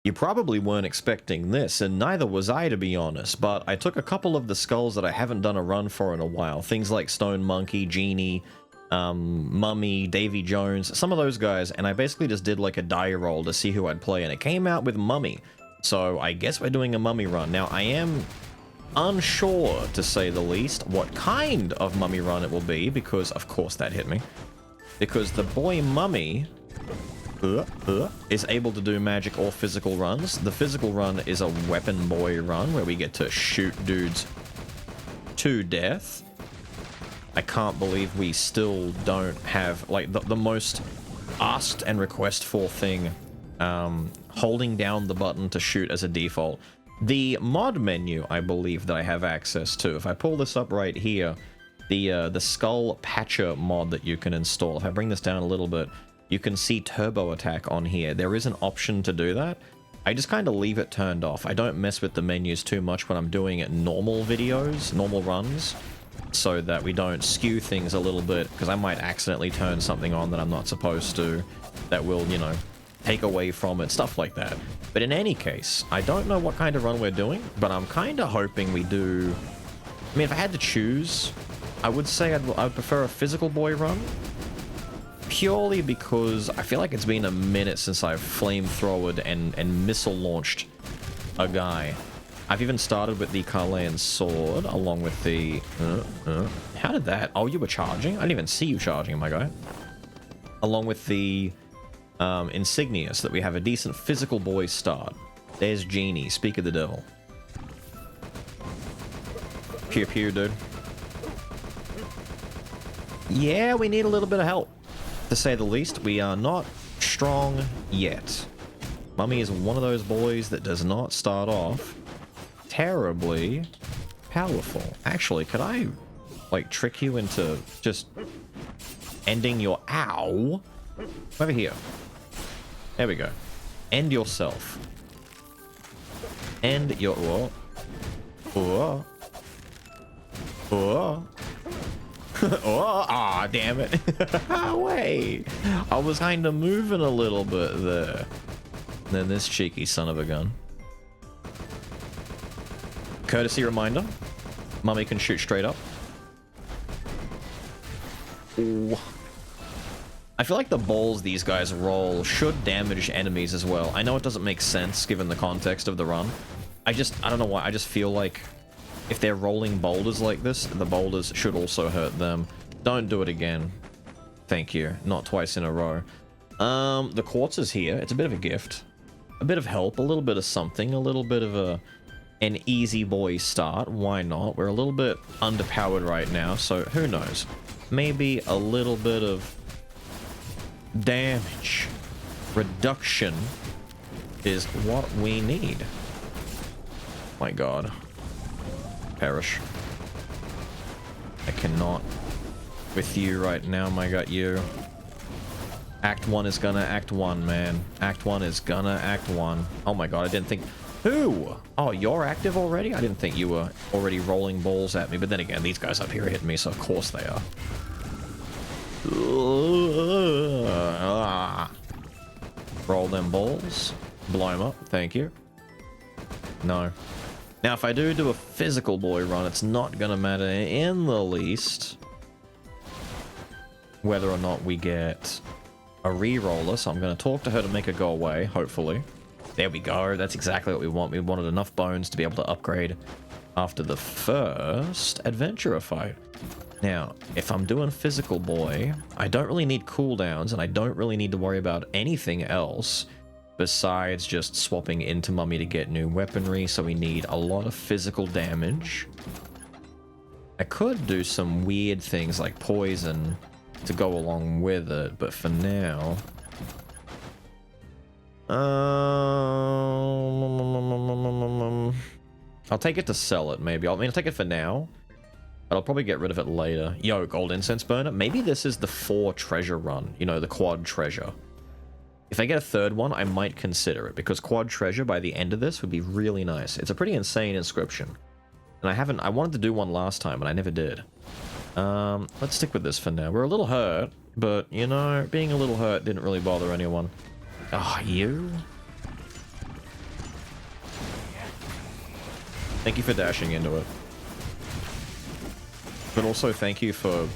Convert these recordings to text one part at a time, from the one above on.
You probably weren't expecting this, and neither was I, to be honest, but I took a couple of the skulls that I haven't done a run for in a while. Things like Stone Monkey, Genie, Mummy, Davy Jones, some of those guys, and I basically just did like a die roll to see who I'd play, and it came out with Mummy. So I guess we're doing a Mummy run. Now, I am unsure, to say the least, what kind of Mummy run it will be, because, of course, that hit me. Because the boy Mummy is able to do magic or physical runs. The physical run is a weapon boy run, where we get to shoot dudes to death. I can't believe we still don't have, like, the most asked and request for thing, holding down the button to shoot as a default. The mod menu, I believe, that I have access to. If I pull this up right here, the Skull Patcher mod that you can install. If I bring this down a little bit, you can see turbo attack on here. There is an option to do that. I just kind of leave it turned off. I don't mess with the menus too much when I'm doing it normal videos, normal runs, so that we don't skew things a little bit, because I might accidentally turn something on that I'm not supposed to, that will, you know, take away from it, stuff like that. But in any case, I don't know what kind of run we're doing, but I'm kind of hoping we do... I mean, if I had to choose, I would say I'd prefer a physical boy run, purely because I feel like it's been a minute since I've flamethrowered and missile launched a guy. I've even started with the Carleon sword, along with the... How did that... Oh, you were charging? I didn't even see you charging, my guy. Along with the insignia, so that we have a decent physical boy start. There's Genie, speak of the devil. Pew pew, dude. Yeah, we need a little bit of help. To say the least, we are not strong yet. Mummy is one of those boys that does not start off terribly powerful. Actually, could I, like, trick you into just ending your... Ow! Over here. There we go. End yourself. End your... Whoa. Whoa. Whoa. Oh, ah, damn it. Wait. I was kind of moving a little bit there. And then this cheeky son of a gun. Courtesy reminder. Mummy can shoot straight up. Ooh. I feel like the balls these guys roll should damage enemies as well. I know it doesn't make sense given the context of the run. I don't know why. I just feel like if they're rolling boulders like this, the boulders should also hurt them. Don't do it again. Thank you. Not twice in a row. The quartz is here. It's a bit of a gift. A bit of help, a little bit of something, a little bit of an easy boy start. Why not? We're a little bit underpowered right now, so who knows? Maybe a little bit of damage reduction is what we need. My god. Perish. I cannot with you right now, my god, you. Act 1 is gonna act 1, man. Act 1 is gonna act 1. Oh my god, I didn't think... Who? Oh, you're active already? I didn't think you were already rolling balls at me, but then again, these guys up here hit me, so of course they are. Roll them balls. Blow them up. Thank you. No. Now, if I do a physical boy run, it's not gonna matter in the least whether or not we get a re-roller, so I'm gonna talk to her to make her go away, hopefully. There we go. That's exactly what we want. We wanted enough bones to be able to upgrade after the first adventurer fight. Now, if I'm doing physical boy, I don't really need cooldowns, and I don't really need to worry about anything else besides just swapping into Mummy to get new weaponry, so we need a lot of physical damage. I could do some weird things like poison to go along with it, but for now... I'll take it to sell it, maybe. I'll take it for now. But I'll probably get rid of it later. Yo, gold incense burner. Maybe this is the 4 treasure run. You know, the quad treasure. If I get a third one, I might consider it, because quad treasure by the end of this would be really nice. It's a pretty insane inscription. And I wanted to do one last time, but I never did. Let's stick with this for now. We're a little hurt, but, you know, being a little hurt didn't really bother anyone. Ah, oh, you? Thank you for dashing into it. But also thank you for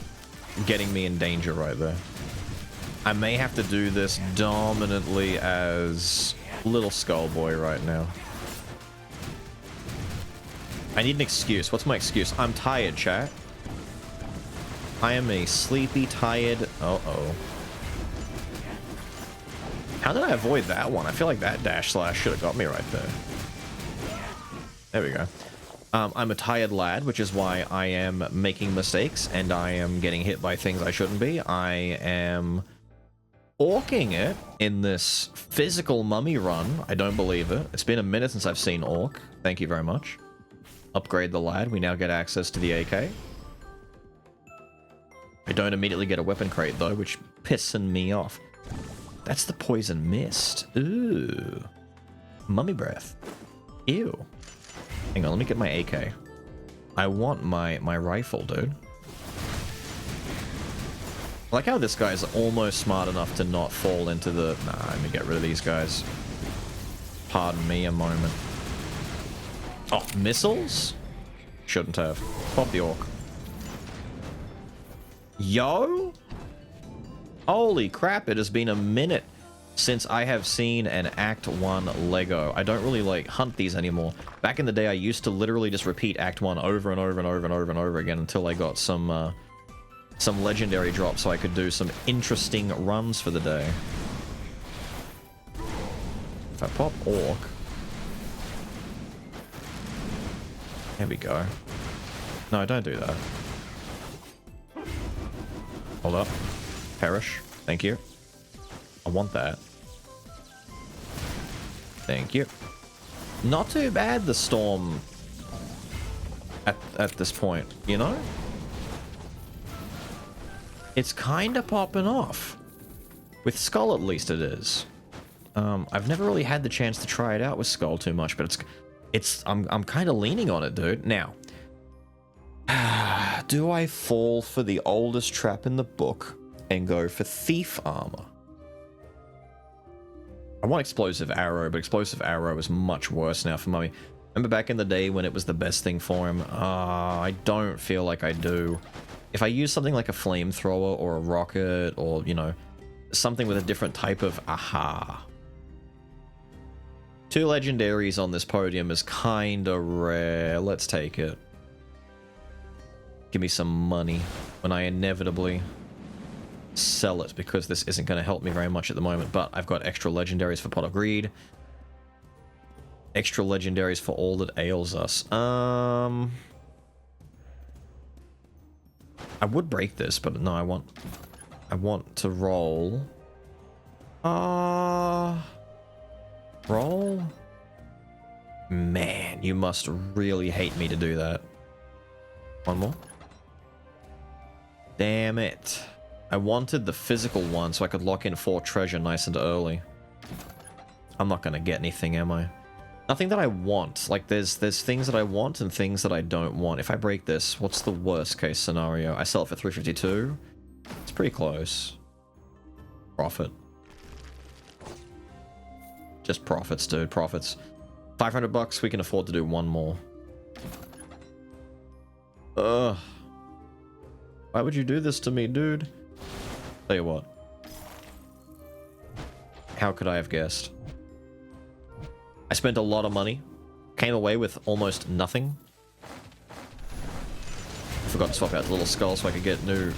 getting me in danger right there. I may have to do this dominantly as little Skul boy right now. I need an excuse. What's my excuse? I'm tired, chat. I am a sleepy, tired... Uh-oh. How did I avoid that one? I feel like that dash slash should have got me right there. There we go. I'm a tired lad, which is why I am making mistakes, and I am getting hit by things I shouldn't be. I am orking it in this physical mummy run. I don't believe it. It's been a minute since I've seen orc. Thank you very much. Upgrade the lad. We now get access to the AK. I don't immediately get a weapon crate, though, which pissing me off. That's the poison mist. Ooh. Mummy breath. Ew. Hang on, let me get my AK. I want my rifle, dude. I like how this guy's almost smart enough to not fall into the... Nah, let me get rid of these guys. Pardon me a moment. Oh, missiles? Shouldn't have. Pop the orc. Yo? Holy crap, it has been a minute since I have seen an Act 1 Lego. I don't really, like, hunt these anymore. Back in the day, I used to literally just repeat Act 1 over and over and over and over and over again until I got some legendary drops so I could do some interesting runs for the day. If I pop orc... There we go. No, don't do that. Hold up. Perish. Thank you. I want that. Thank you. Not too bad, the storm at this point, you know? It's kind of popping off. With Skul, at least it is. I've never really had the chance to try it out with Skul too much, but I'm kind of leaning on it, dude. Now, do I fall for the oldest trap in the book and go for thief armor? I want explosive arrow, but explosive arrow is much worse now for Mummy. Remember back in the day when it was the best thing for him? I don't feel like I do. If I use something like a flamethrower or a rocket or, you know, something with a different type of aha. 2 legendaries on this podium is kinda rare. Let's take it. Give me some money when I inevitably sell it, because this isn't going to help me very much at the moment, but I've got extra legendaries for Pot of Greed. Extra legendaries for all that ails us. I would break this, but no, I want to roll. Roll? Man, you must really hate me to do that. One more. Damn it. I wanted the physical one so I could lock in 4 treasure nice and early. I'm not gonna get anything, am I? Nothing that I want. Like, there's things that I want and things that I don't want. If I break this, what's the worst case scenario? I sell it for 352? It's pretty close. Profit. Just profits, dude. Profits. 500 bucks, we can afford to do one more. Ugh. Why would you do this to me, dude? Tell you what. How could I have guessed? I spent a lot of money. Came away with almost nothing. I forgot to swap out the little skull so I could get new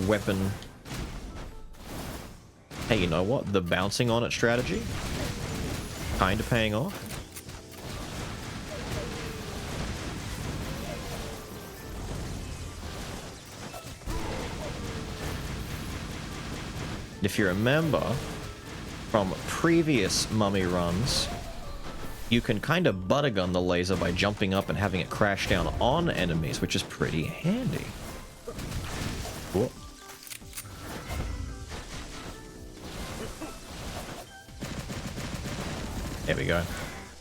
weapon. Hey, you know what? The bouncing on it strategy. Kinda paying off. If you remember from previous mummy runs, you can kind of buttergun the laser by jumping up and having it crash down on enemies, which is pretty handy. Cool. There we go.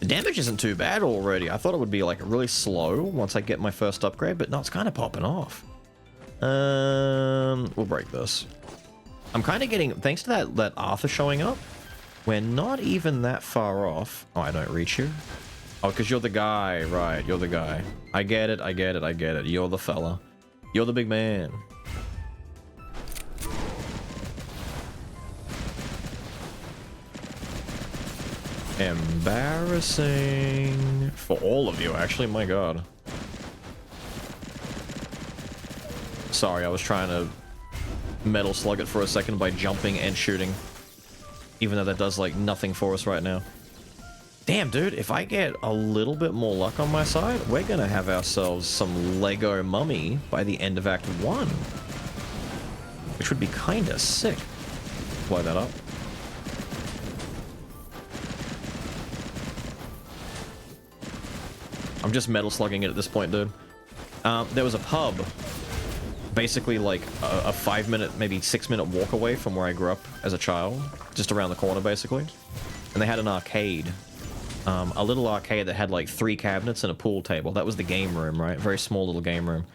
The damage isn't too bad already. I thought it would be like really slow once I get my first upgrade, but no, it's kind of popping off. We'll break this. I'm kind of getting, thanks to that Arthur showing up, we're not even that far off. Oh, I don't reach you? Oh, because you're the guy, right, you're the guy. I get it, I get it, I get it. You're the fella. You're the big man. Embarrassing. For all of you, actually, my god. Sorry, I was trying to metal slug it for a second by jumping and shooting. Even though that does, like, nothing for us right now. Damn, dude, if I get a little bit more luck on my side, we're gonna have ourselves some Lego mummy by the end of Act 1. Which would be kinda sick. Blow that up. I'm just metal slugging it at this point, dude. There was a pub, basically like a 5-minute, maybe 6-minute walk away from where I grew up as a child, just around the corner, basically. And they had an arcade, a little arcade that had like 3 cabinets and a pool table. That was the game room, right? Very small little game room.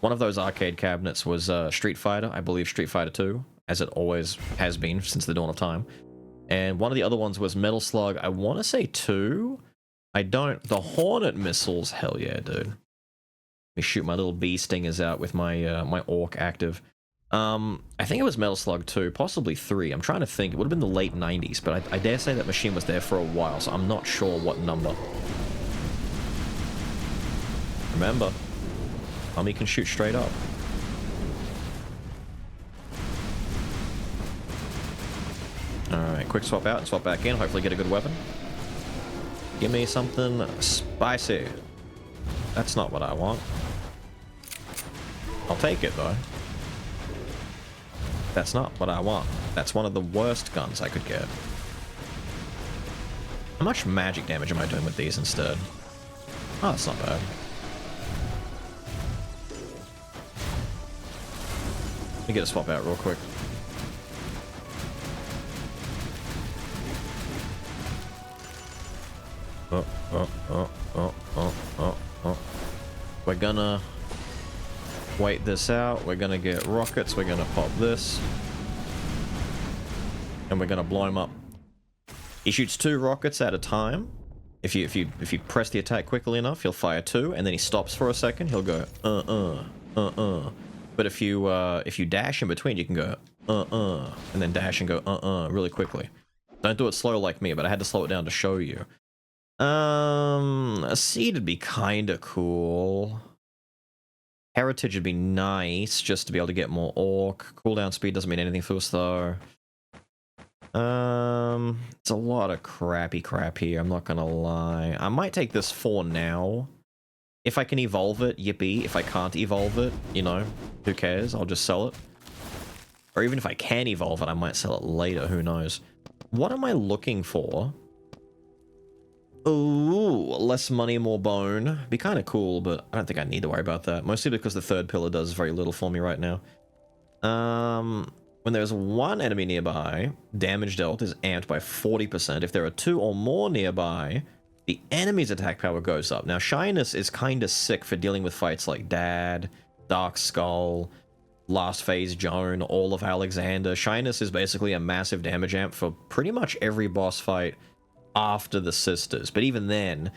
One of those arcade cabinets was Street Fighter, I believe Street Fighter 2, as it always has been since the dawn of time. And one of the other ones was Metal Slug, I want to say 2. I don't... The Hornet missiles, hell yeah, dude. Let me shoot my little bee stingers out with my my Orc active. I think it was Metal Slug 2, possibly 3. I'm trying to think. It would have been the late 90s, but I dare say that machine was there for a while, so I'm not sure what number. Remember, Mummy can shoot straight up. Alright, quick swap out and swap back in. Hopefully get a good weapon. Give me something spicy. That's not what I want. I'll take it, though. That's not what I want. That's one of the worst guns I could get. How much magic damage am I doing with these instead? Oh, that's not bad. Let me get a swap out real quick. We're gonna wait this out. We're gonna get rockets. We're gonna pop this. And we're gonna blow him up. He shoots 2 rockets at a time. If you press the attack quickly enough, he'll fire 2, and then he stops for a second. He'll go But if you dash in between, you can go and then dash and go really quickly. Don't do it slow like me, but I had to slow it down to show you. A seed would be kinda cool. Heritage would be nice, just to be able to get more orc. Cooldown speed doesn't mean anything for us, though. It's a lot of crappy crap here, I'm not gonna lie. I might take this for now. If I can evolve it, yippee. If I can't evolve it, you know, who cares? I'll just sell it. Or even if I can evolve it, I might sell it later, who knows. What am I looking for? Ooh, less money, more bone. Be kind of cool, but I don't think I need to worry about that. Mostly because the 3rd pillar does very little for me right now. When there's 1 enemy nearby, damage dealt is amped by 40%. If there are 2 or more nearby, the enemy's attack power goes up. Now, Shyness is kind of sick for dealing with fights like Dad, Dark Skull, Last Phase Joan, all of Alexander. Shyness is basically a massive damage amp for pretty much every boss fight after the sisters, but even then,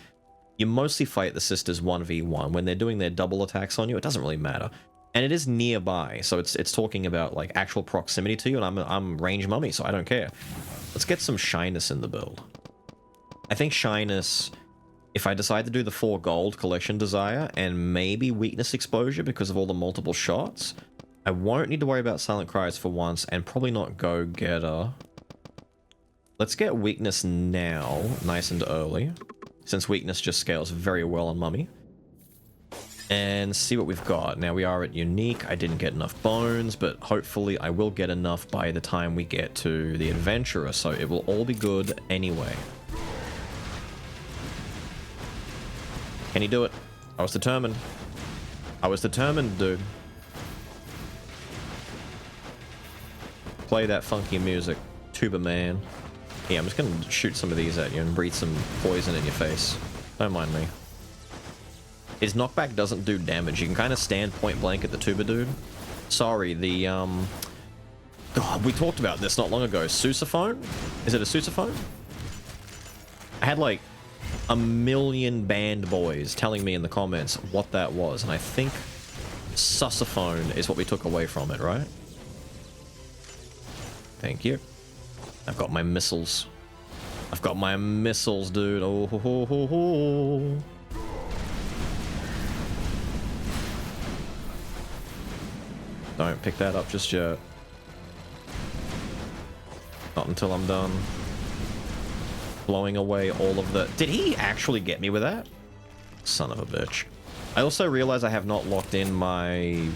you mostly fight the sisters 1v1. When they're doing their double attacks on you, it doesn't really matter. And it is nearby, so it's talking about like actual proximity to you, and I'm range mummy, so I don't care. Let's get some Shyness in the build. I think Shyness, if I decide to do the 4 gold collection desire, and maybe weakness exposure because of all the multiple shots, I won't need to worry about Silent Cries for once, and probably not Go-Getter. Let's get weakness now, nice and early, since weakness just scales very well on Mummy. And see what we've got. Now we are at unique. I didn't get enough bones, but hopefully I will get enough by the time we get to the adventurer, so it will all be good anyway. Can he do it? I was determined. I was determined, dude. Play that funky music, Tuba Man. Yeah, I'm just gonna shoot some of these at you and breathe some poison in your face. Don't mind me. His knockback doesn't do damage. You can kind of stand point blank at the tuba dude, Sorry, the, God, we talked about this not long ago. Sousaphone? Is it a sousaphone? I had like a million band boys telling me in the comments what that was, and I think sussaphone is what we took away from it, right? Thank you. I've got my missiles. I've got my missiles, dude. Oh, ho, ho, ho, ho. Don't pick that up just yet. Not until I'm done blowing away all of the... Did he actually get me with that? Son of a bitch. I also realize I have not locked in my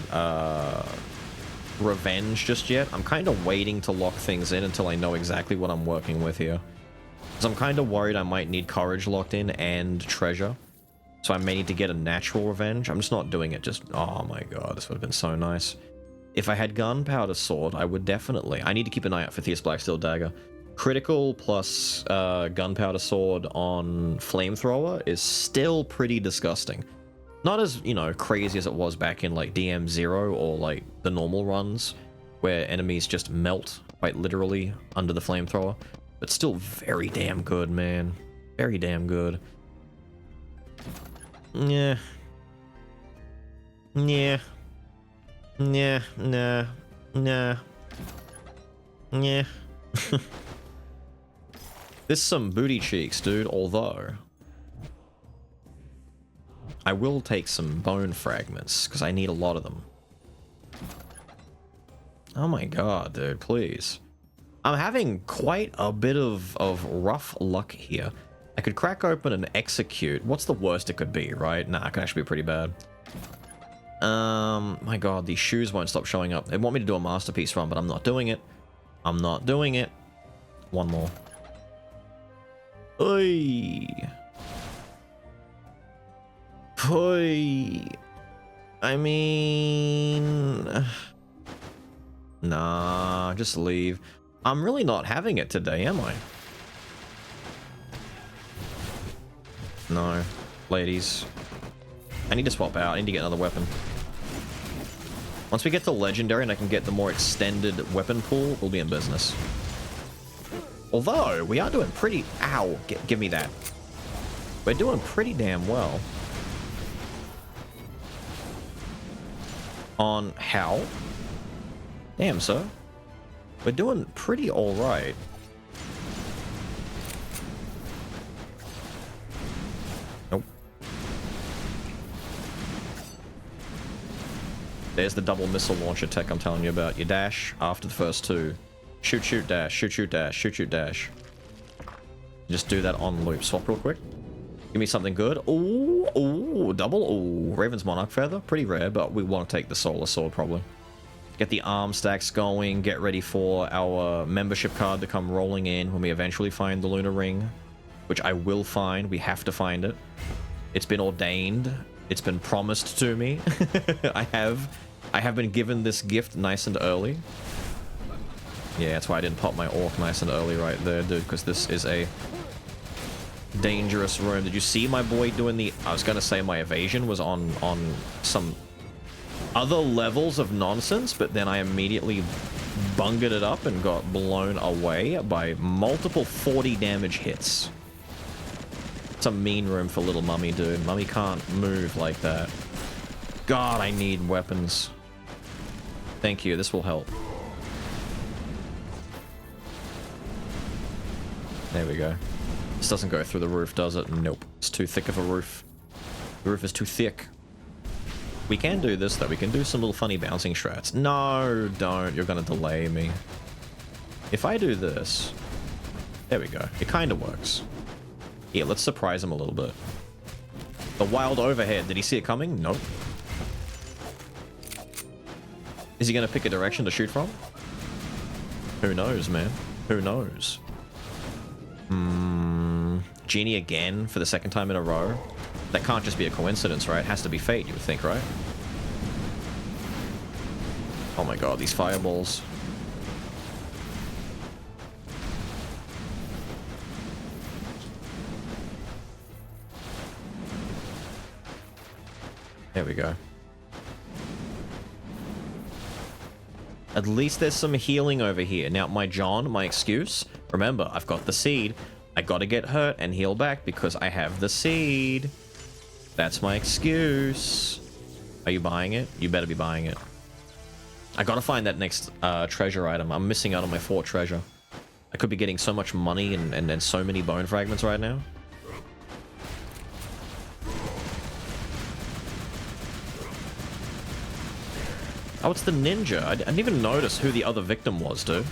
revenge just yet. I'm kind of waiting to lock things in until I know exactly what I'm working with here. Because I'm kind of worried I might need courage locked in and treasure. So I may need to get a natural revenge. I'm just not doing it just... Oh my god, this would have been so nice. If I had gunpowder sword, I would definitely... I need to keep an eye out for Thieus Blacksteel dagger. Critical plus gunpowder sword on flamethrower is still pretty disgusting. Not as, you know, crazy as it was back in like DM0 or like the normal runs where enemies just melt quite literally under the flamethrower, but still very damn good, man. Very damn good. Yeah. Yeah. Yeah. Nah. Nah. Yeah. There's some booty cheeks, dude, although I will take some bone fragments, because I need a lot of them. Oh my god, dude, please. I'm having quite a bit of rough luck here. I could crack open and execute. What's the worst it could be, right? Nah, it could actually be pretty bad. My god, these shoes won't stop showing up. They want me to do a masterpiece run, but I'm not doing it. I'm not doing it. One more. Oi. Oi. I mean... Nah, just leave. I'm really not having it today, am I? No. Ladies. I need to swap out. I need to get another weapon. Once we get to Legendary and I can get the more extended weapon pool, we'll be in business. Although, we are doing pretty... Ow! Give me that. We're doing pretty damn well. On how? Damn, sir. We're doing pretty alright. Nope. There's the double missile launcher tech I'm telling you about. You dash after the first two. Shoot, shoot, dash, shoot, shoot, dash, shoot, shoot, dash. Just do that on loop. Swap real quick. Give me something good. Ooh, ooh, double. Ooh, Raven's Monarch Feather. Pretty rare, but we want to take the Solar Sword probably. Get the arm stacks going. Get ready for our membership card to come rolling in when we eventually find the Lunar Ring. Which I will find. We have to find it. It's been ordained. It's been promised to me. I have been given this gift nice and early. Yeah, that's why I didn't pop my orc nice and early right there, dude, because this is a dangerous room. Did you see my boy doing the... I was going to say my evasion was on some other levels of nonsense, but then I immediately bungered it up and got blown away by multiple 40 damage hits. It's a mean room for little mummy, dude. Mummy can't move like that. God, I need weapons. Thank you, this will help. There we go. This doesn't go through the roof, does it? Nope. It's too thick of a roof. The roof is too thick. We can do this, though. We can do some little funny bouncing strats. No, don't. You're going to delay me. If I do this... There we go. It kind of works. Here, let's surprise him a little bit. The wild overhead. Did he see it coming? Nope. Is he going to pick a direction to shoot from? Who knows, man? Who knows? Genie again for the second time in a row. That can't just be a coincidence, right? It has to be fate, you would think, right? Oh my god, these fireballs. There we go. At least there's some healing over here. Now, my excuse, remember, I've got the seed. I gotta get hurt and heal back because I have the seed. That's my excuse. Are you buying it? You better be buying it. I gotta find that next treasure item. I'm missing out on my 4th treasure. I could be getting so much money and so many bone fragments right now. Oh, it's the ninja. I didn't even notice who the other victim was, dude.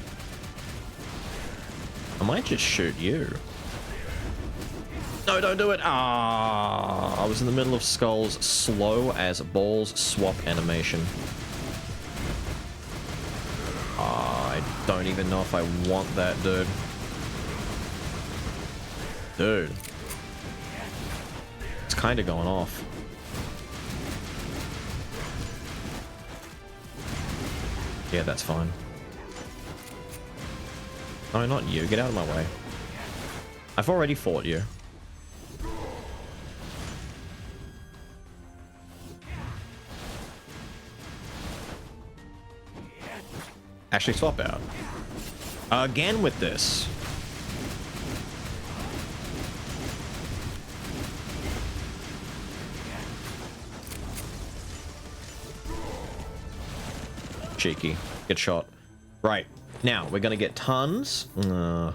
I might just shoot you. No, don't do it. Ah, I was in the middle of Skul's slow as balls swap animation. I don't even know if I want that, dude. Dude. It's kind of going off. Yeah, that's fine. No, not you. Get out of my way. I've already fought you. Actually, swap out. Again with this. Cheeky. Get shot. Right. Now, we're gonna get tons. We're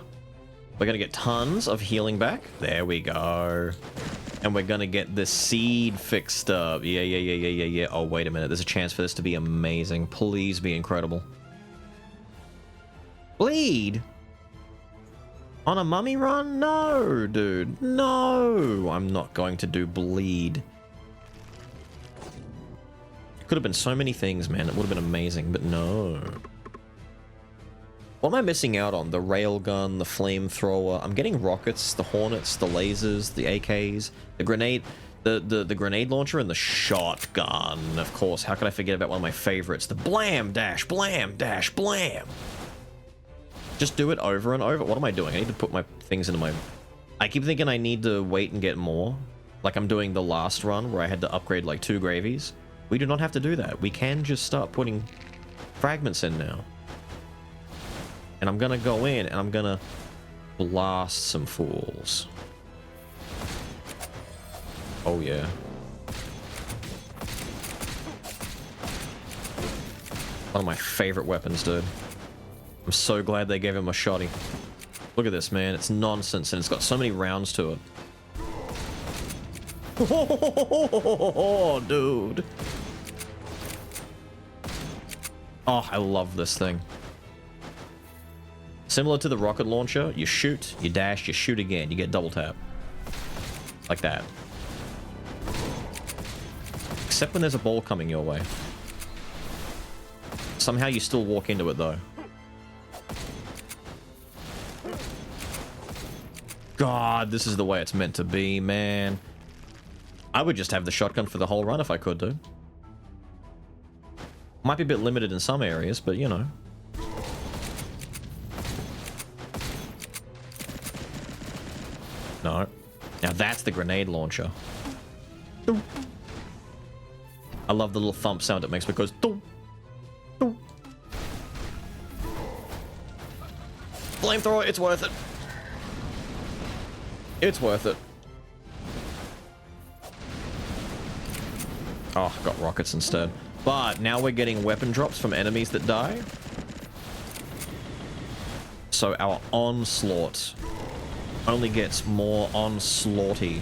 gonna get tons of healing back. There we go. And we're gonna get the seed fixed up. Yeah. Oh, wait a minute. There's a chance for this to be amazing. Please be incredible. Bleed? On a mummy run? No, dude. No. I'm not going to do bleed. It could have been so many things, man. It would have been amazing, but no. What am I missing out on? The railgun, the flamethrower. I'm getting rockets, the hornets, the lasers, the AKs, the grenade, the grenade launcher, and the shotgun. Of course, how could I forget about one of my favorites? The blam dash, blam dash, blam. Just do it over and over. What am I doing? I need to put my things into my... I keep thinking I need to wait and get more. Like I'm doing the last run where I had to upgrade like 2 gravies. We do not have to do that. We can just start putting fragments in now. And I'm gonna go in and I'm gonna blast some fools. Oh yeah. One of my favorite weapons, dude. I'm so glad they gave him a shotty. Look at this, man. It's nonsense and it's got so many rounds to it. Oh, dude. Oh, I love this thing. Similar to the rocket launcher, you shoot, you dash, you shoot again, you get double tap. Like that. Except when there's a ball coming your way. Somehow you still walk into it though. God, this is the way it's meant to be, man. I would just have the shotgun for the whole run if I could, dude. Might be a bit limited in some areas, but you know. No. Now that's the grenade launcher. I love the little thump sound it makes because... Flamethrower, it's worth it. It's worth it. Oh, got rockets instead. But now we're getting weapon drops from enemies that die. So our onslaught only gets more onslaughty.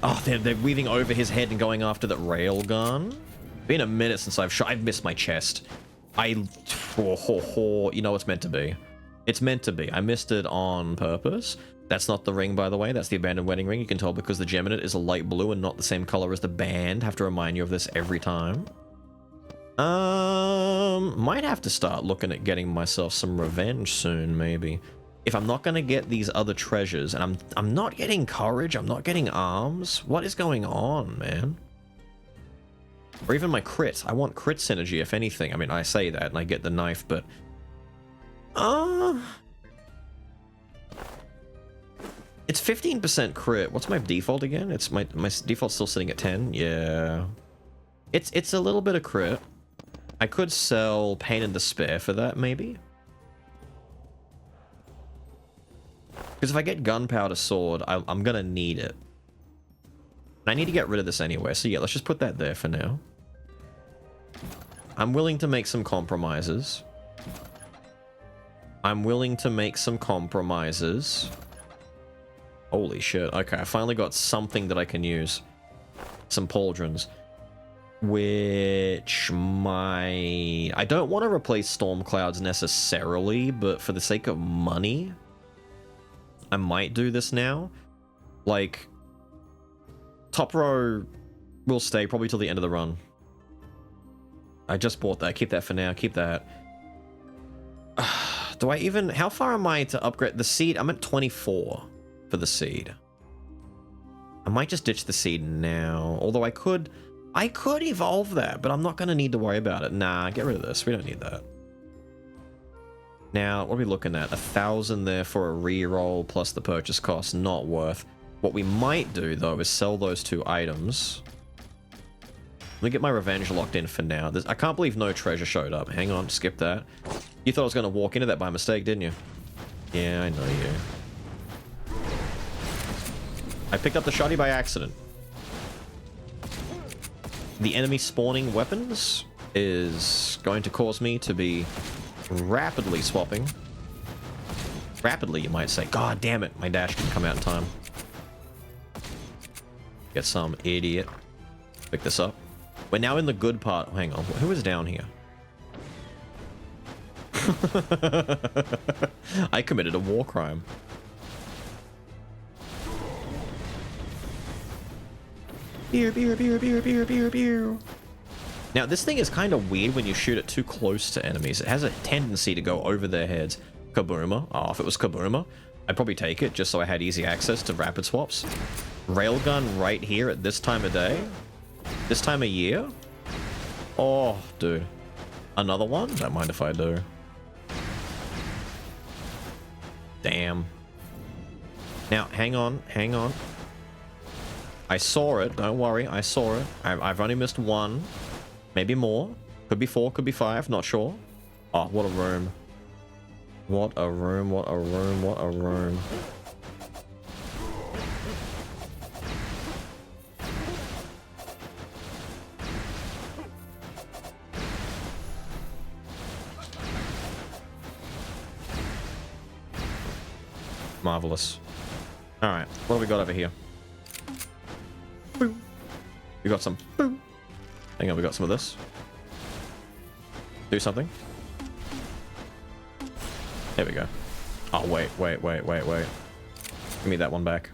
Oh, they're weaving over his head and going after that railgun. Been a minute since I've missed my chest. You know it's meant to be. It's meant to be. I missed it on purpose. That's not the ring, by the way. That's the abandoned wedding ring. You can tell because the gem in it is a light blue and not the same color as the band. Have to remind you of this every time. Might have to start looking at getting myself some revenge soon, maybe. If I'm not gonna get these other treasures, and I'm not getting courage, I'm not getting arms. What is going on, man? Or even my crit. I want crit synergy, if anything. I mean, I say that and I get the knife, but it's 15% crit. What's my default again? It's my default's still sitting at 10. Yeah. It's a little bit of crit. I could sell Pain and Despair for that, maybe? Because if I get Gunpowder Sword, I'm gonna need it. I need to get rid of this anyway, so yeah, let's just put that there for now. I'm willing to make some compromises. Holy shit, okay, I finally got something that I can use. Some pauldrons. Which I don't want to replace Storm Clouds necessarily, but for the sake of money, I might do this now. Like, top row will stay probably till the end of the run. I just bought that. Keep that for now. Keep that. Do I even... How far am I to upgrade the seed? I'm at 24 for the seed. I might just ditch the seed now. Although I could evolve that, but I'm not going to need to worry about it. Nah, get rid of this. We don't need that. Now, what are we looking at? 1,000 there for a reroll plus the purchase cost. Not worth. What we might do, though, is sell those 2 items. Let me get my revenge locked in for now. I can't believe no treasure showed up. Hang on, skip that. You thought I was going to walk into that by mistake, didn't you? Yeah, I know you. I picked up the shotty by accident. The enemy spawning weapons is going to cause me to be rapidly swapping. Rapidly, you might say. God damn it, my dash didn't come out in time. Get some idiot. Pick this up. We're now in the good part. Hang on, who is down here? I committed a war crime. Beer, beer, beer, beer, beer, beer, beer. Now, this thing is kind of weird when you shoot it too close to enemies. It has a tendency to go over their heads. Kabooma. Oh, if it was Kabooma, I'd probably take it just so I had easy access to rapid swaps. Railgun right here at this time of day? This time of year? Oh, dude. Another one? Don't mind if I do. Damn. Now, hang on, hang on. I saw it, don't worry, I saw it. I've only missed 1. Maybe more. Could be 4, could be 5, not sure. Oh, what a room. What a room, what a room, what a room. Marvelous. Alright, what have we got over here? Boom. We got some. Boom. Hang on, we got some of this. Do something. There we go. Oh, wait. Give me that one back.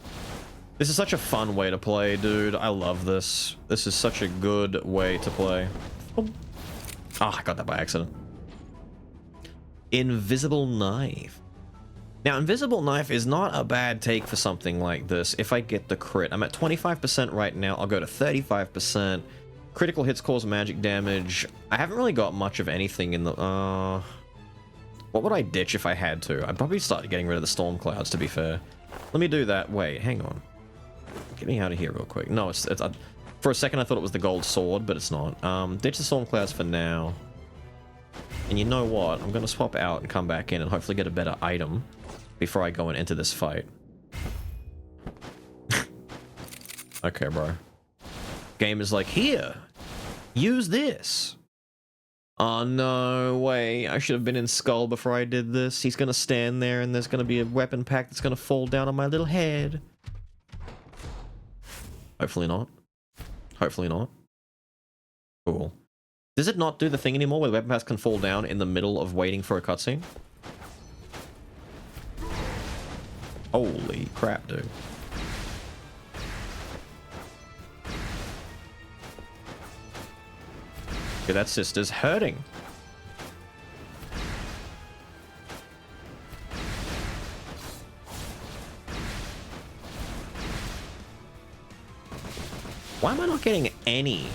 This is such a fun way to play, dude. I love this. This is such a good way to play. Oh, I got that by accident. Invisible Knife. Now, Invisible Knife is not a bad take for something like this if I get the crit. I'm at 25% right now. I'll go to 35%. Critical hits cause magic damage. I haven't really got much of anything in the... What would I ditch if I had to? I'd probably start getting rid of the Storm Clouds, to be fair. Let me do that. Wait, hang on. Get me out of here real quick. No, it's for a second I thought it was the gold sword, but it's not. Ditch the Storm Clouds for now. And you know what? I'm going to swap out and come back in and hopefully get a better item before I go and enter this fight. Okay, bro. Game is like, here, use this. Oh, no way. I should have been in Skul before I did this. He's going to stand there and there's going to be a weapon pack that's going to fall down on my little head. Hopefully not. Hopefully not. Cool. Does it not do the thing anymore where the weapon packs can fall down in the middle of waiting for a cutscene? Holy crap, dude. Okay, that sister's hurting. Why am I not getting any?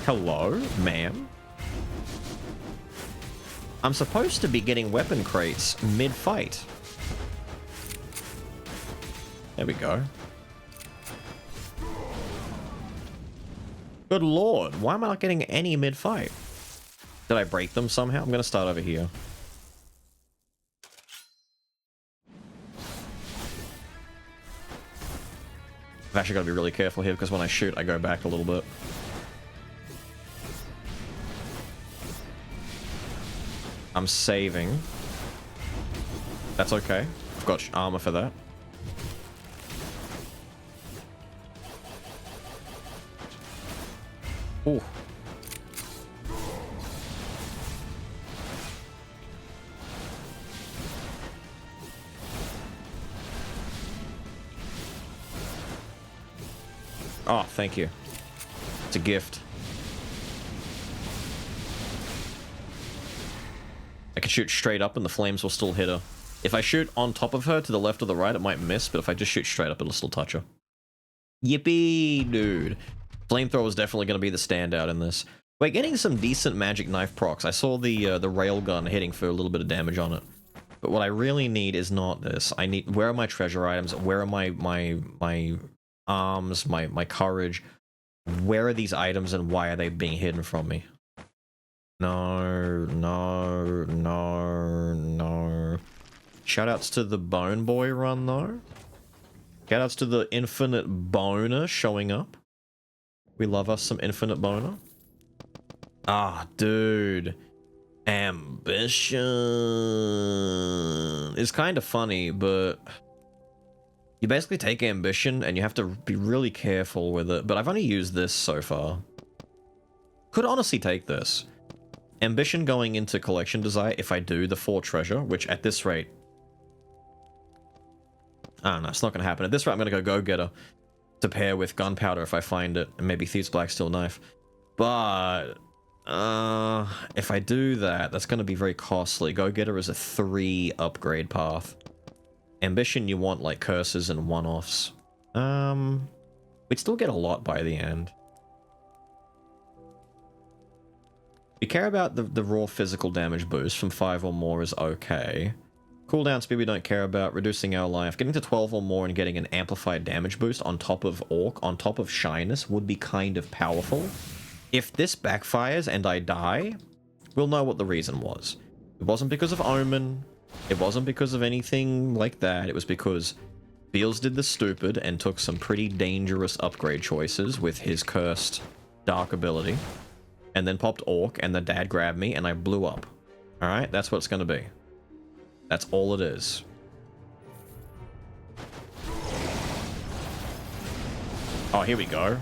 Hello, ma'am? I'm supposed to be getting weapon crates mid-fight. There we go. Good lord, why am I not getting any mid-fight? Did I break them somehow? I'm gonna start over here. I've actually got to be really careful here because when I shoot, I go back a little bit. I'm saving. That's okay. I've got armor for that. Ooh. Oh, thank you. It's a gift. I can shoot straight up and the flames will still hit her. If I shoot on top of her to the left or the right, it might miss, but if I just shoot straight up, it'll still touch her. Yippee, dude. Flamethrower is definitely going to be the standout in this. We're getting some decent magic knife procs. I saw the railgun hitting for a little bit of damage on it. But what I really need is not this. I need... Where are my treasure items? Where are my arms, my courage? Where are these items and why are they being hidden from me? No. Shoutouts to the Bone Boy run though. Shoutouts to the Infinite Boner showing up. We love us some Infinite Boner. Ah, dude. Ambition. It's kind of funny, but you basically take ambition and you have to be really careful with it. But I've only used this so far. Could honestly take this. Ambition going into collection desire if I do the 4 treasure, which at this rate... I don't know, it's not going to happen. At this rate, I'm going to go Getter to pair with gunpowder if I find it, and maybe Thieves Black Steel Knife. But if I do that, that's going to be very costly. Go-Getter is a 3 upgrade path. Ambition, you want like curses and one-offs. We'd still get a lot by the end. We care about the raw physical damage boost from 5 or more is okay. Cooldown speed we don't care about, reducing our life. Getting to 12 or more and getting an amplified damage boost on top of Orc, on top of Shyness, would be kind of powerful. If this backfires and I die, we'll know what the reason was. It wasn't because of Omen. It wasn't because of anything like that. It was because Beelz did the stupid and took some pretty dangerous upgrade choices with his cursed dark ability. And then popped Orc and the dad grabbed me and I blew up. Alright, that's what it's gonna be. That's all it is. Oh, here we go.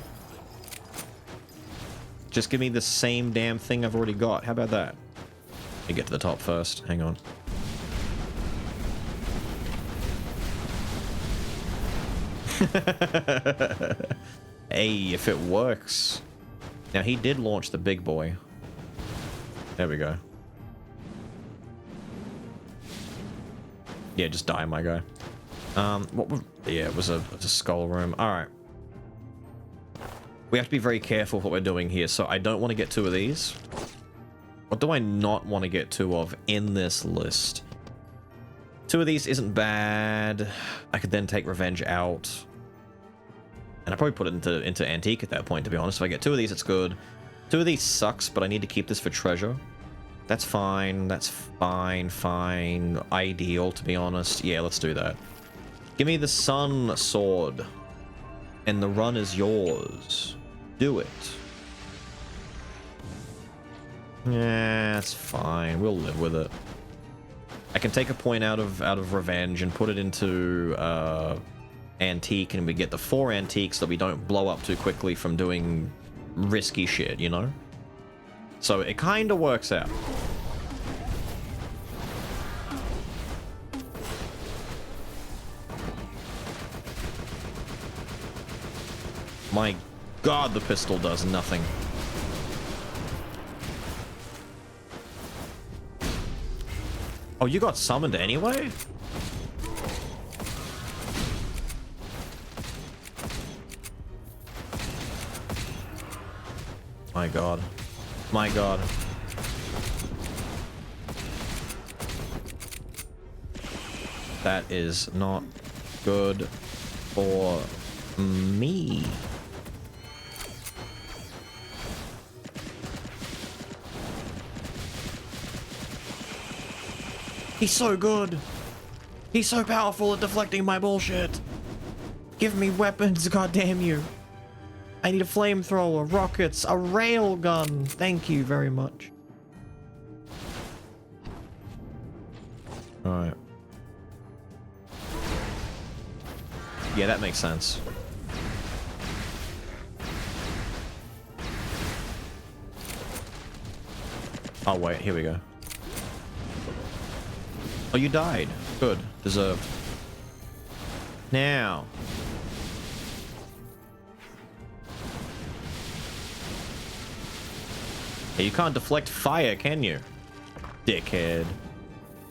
Just give me the same damn thing I've already got. How about that? Let me get to the top first. Hang on. Hey, if it works. Now, he did launch the big boy. There we go. Yeah, just die, my guy. Yeah, it was a skull room. Alright. We have to be very careful with what we're doing here, so I don't want to get 2 of these. What do I not want to get 2 of in this list? 2 of these isn't bad. I could then take Revenge out. And I'd probably put it into Antique at that point, to be honest. If I get 2 of these, it's good. 2 of these sucks, but I need to keep this for treasure. That's fine. That's fine. Ideal, to be honest. Yeah, let's do that. Give me the Sun Sword. And the run is yours. Do it. Yeah, that's fine. We'll live with it. I can take a point out of Revenge and put it into Antique, and we get the 4 Antiques that we don't blow up too quickly from doing risky shit, you know? So it kind of works out. My god, the pistol does nothing. Oh, you got summoned anyway? My god. My god. That is not good for me. He's so good. He's so powerful at deflecting my bullshit. Give me weapons, goddamn you. I need a flamethrower, rockets, a rail gun. Thank you very much. Alright. Yeah, that makes sense. Oh wait, here we go. Oh, you died. Good. Deserved. Now. Hey, you can't deflect fire, can you? Dickhead.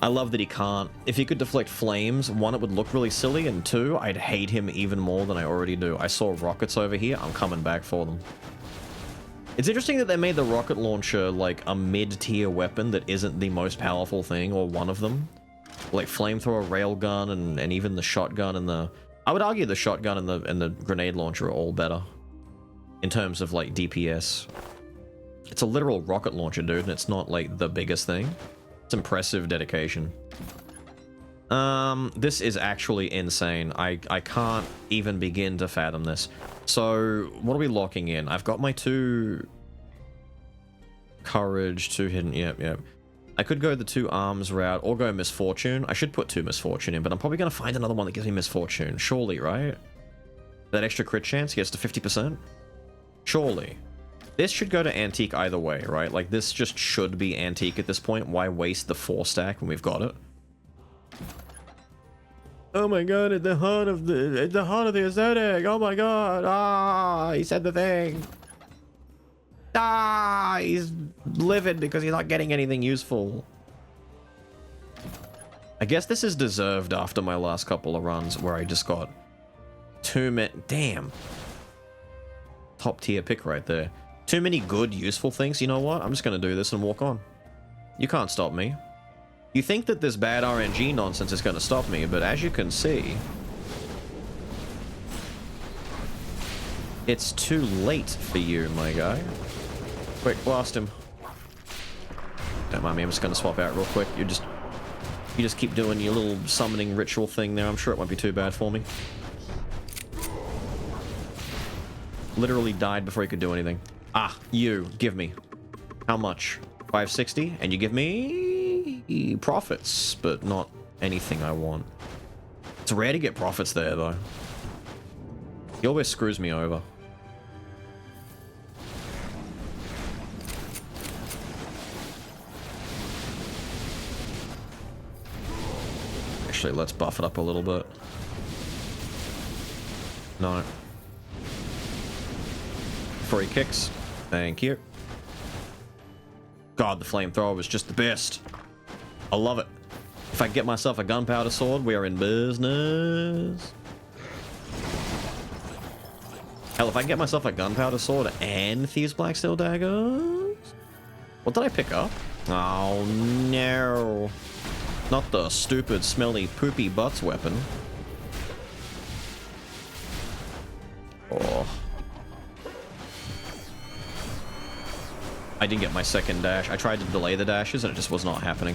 I love that he can't. If he could deflect flames, one, it would look really silly, and two, I'd hate him even more than I already do. I saw rockets over here. I'm coming back for them. It's interesting that they made the rocket launcher like a mid-tier weapon that isn't the most powerful thing, or one of them. Like flamethrower, railgun, and even the shotgun and the... I would argue the shotgun and the grenade launcher are all better. In terms of like DPS. It's a literal rocket launcher, dude, and it's not like the biggest thing. It's impressive dedication. This is actually insane. I can't even begin to fathom this. So, what are we locking in? I've got my 2 courage, 2 hidden, yep. I could go the 2 arms route or go misfortune. I should put 2 misfortune in, but I'm probably going to find another one that gives me misfortune. Surely, right? That extra crit chance gets to 50%? Surely. This should go to antique either way, right? Like, this just should be antique at this point. Why waste the 4 stack when we've got it? Oh my god, at the heart of the aesthetic. Oh my god. Ah, he said the thing. Ah, he's livid because he's not getting anything useful. I guess this is deserved after my last couple of runs where I just got damn. Top tier pick right there. Too many good, useful things. You know what? I'm just going to do this and walk on. You can't stop me. You think that this bad RNG nonsense is going to stop me, but as you can see, it's too late for you, my guy. Quick, blast him. Don't mind me, I'm just going to swap out real quick. You just keep doing your little summoning ritual thing there. I'm sure it won't be too bad for me. Literally died before he could do anything. Ah, you, give me. How much? 560? And you give me profits, but not anything I want. It's rare to get profits there, though. He always screws me over. Actually, let's buff it up a little bit. No. Before he kicks. Thank you. God, the flamethrower was just the best. I love it. If I get myself a gunpowder sword, we are in business. Hell, if I can get myself a gunpowder sword and Thieves' Black Steel daggers... What did I pick up? Oh, no. Not the stupid, smelly, poopy butts weapon. Oh. I didn't get my second dash. I tried to delay the dashes and it just was not happening.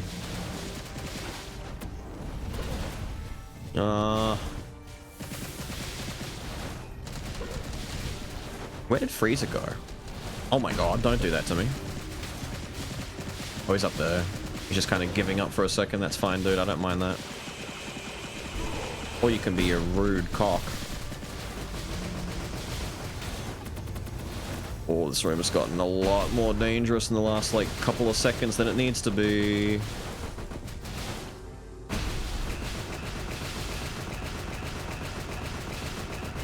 Where did Frieza go? Oh my god, don't do that to me. Oh, he's up there. He's just kind of giving up for a second. That's fine, dude. I don't mind that. Or you can be a rude cock. Oh, this room has gotten a lot more dangerous in the last, like, couple of seconds than it needs to be.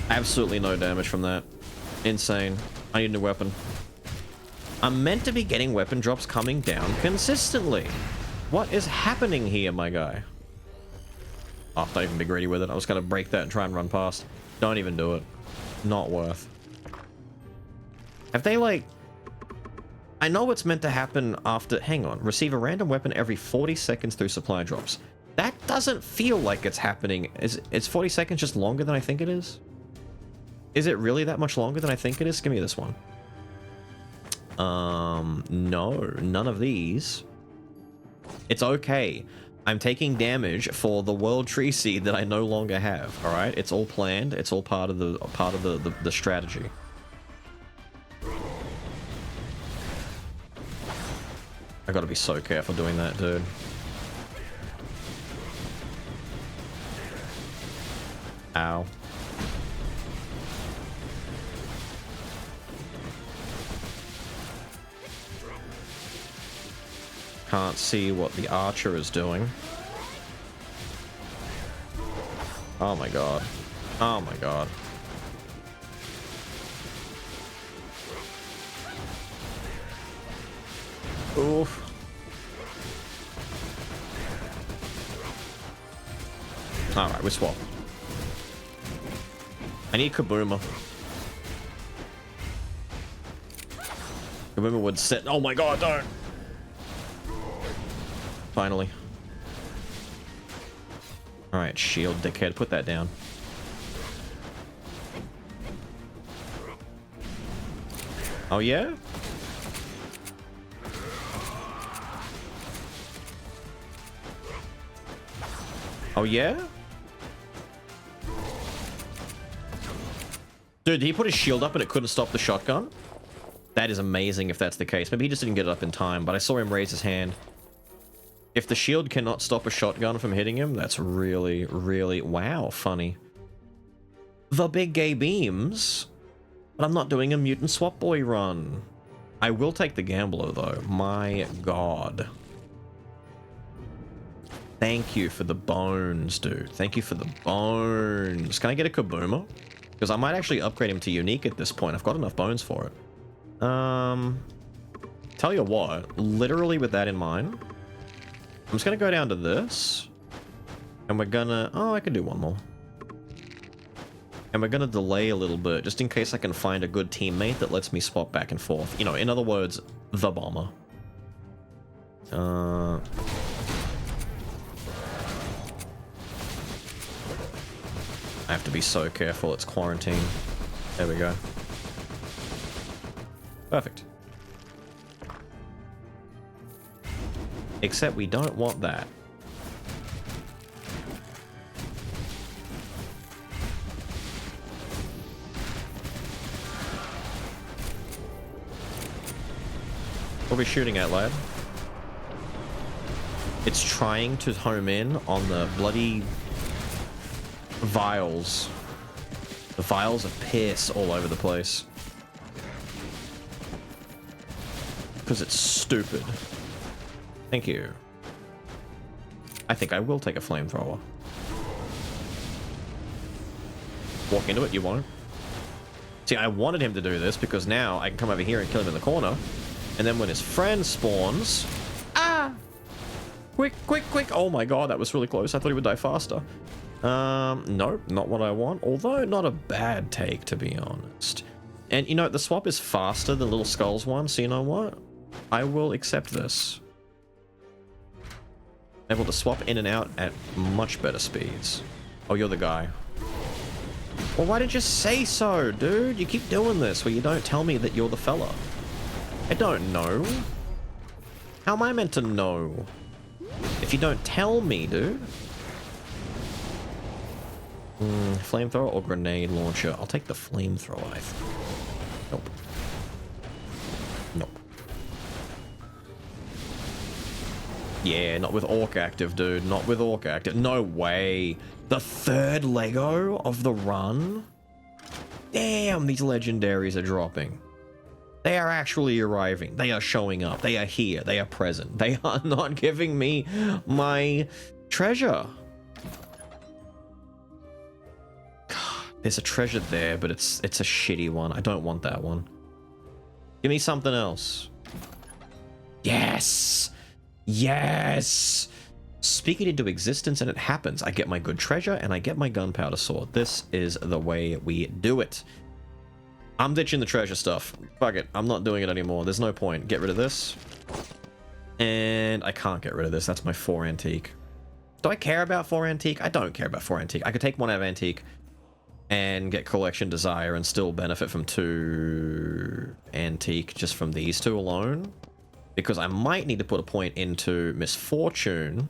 Absolutely no damage from that. Insane. I need a new weapon. I'm meant to be getting weapon drops coming down consistently. What is happening here, my guy? Oh, don't even be greedy with it. I was going to break that and try and run past. Don't even do it. Not worth. Have they, like... I know what's meant to happen after... Hang on. Receive a random weapon every 40 seconds through supply drops. That doesn't feel like it's happening. Is 40 seconds just longer than I think it is? Is it really that much longer than I think it is? Give me this one. No. None of these. It's okay. I'm taking damage for the world tree seed that I no longer have. All right, it's all planned. It's all part of the strategy. I gotta be so careful doing that, dude. Ow. Can't see what the archer is doing. Oh my god. Oh my god. Oof. Alright, we swap. I need Kabuma. Kabuma would set. Oh my god, don't! Finally. Alright, shield, dickhead, put that down. Oh yeah? Oh yeah? Dude, did he put his shield up and it couldn't stop the shotgun? That is amazing if that's the case. Maybe he just didn't get it up in time, but I saw him raise his hand. If the shield cannot stop a shotgun from hitting him, that's really, really, wow, funny. The big gay beams, but I'm not doing a mutant swap boy run. I will take the gambler though, my god. Thank you for the bones, dude. Thank you for the bones. Can I get a Kabuma? Because I might actually upgrade him to unique at this point. I've got enough bones for it. Tell you what, literally with that in mind, I'm just gonna go down to this, and we're gonna, oh, I can do one more. And we're gonna delay a little bit, just in case I can find a good teammate that lets me swap back and forth. You know, in other words, the bomber. I have to be so careful, it's quarantine. There we go. Perfect. Except we don't want that. What are we shooting at, lad? It's trying to home in on the bloody vials. The vials of piss all over the place. Because it's stupid. Thank you. I think I will take a flamethrower. Walk into it, you won't. See, I wanted him to do this because now I can come over here and kill him in the corner. And then when his friend spawns... Ah! Quick, quick, quick! Oh my god, that was really close. I thought he would die faster. Nope, not what I want. Although, not a bad take, to be honest. And, you know, the swap is faster than Little Skull's one, so you know what? I will accept this. Able to swap in and out at much better speeds. Oh, you're the guy. Well, why didn't you say so, dude? You keep doing this where you don't tell me that you're the fella. I don't know. How am I meant to know? If you don't tell me, dude. Flamethrower or grenade launcher? I'll take the flamethrower. Nope. Nope. Yeah, not with Orc active, dude. Not with Orc active. No way. The third Lego of the run? Damn, these legendaries are dropping. They are actually arriving. They are showing up. They are here. They are present. They are not giving me my treasure. God, there's a treasure there, but it's a shitty one. I don't want that one. Give me something else. Yes! Yes! Speak it into existence and it happens. I get my good treasure and I get my gunpowder sword. This is the way we do it. I'm ditching the treasure stuff. Fuck it. I'm not doing it anymore. There's no point. Get rid of this. And I can't get rid of this. That's my 4 antique. Do I care about 4 antique? I don't care about 4 antique. I could take 1 out of antique and get collection desire and still benefit from 2 antique just from these 2 alone. Because I might need to put a point into misfortune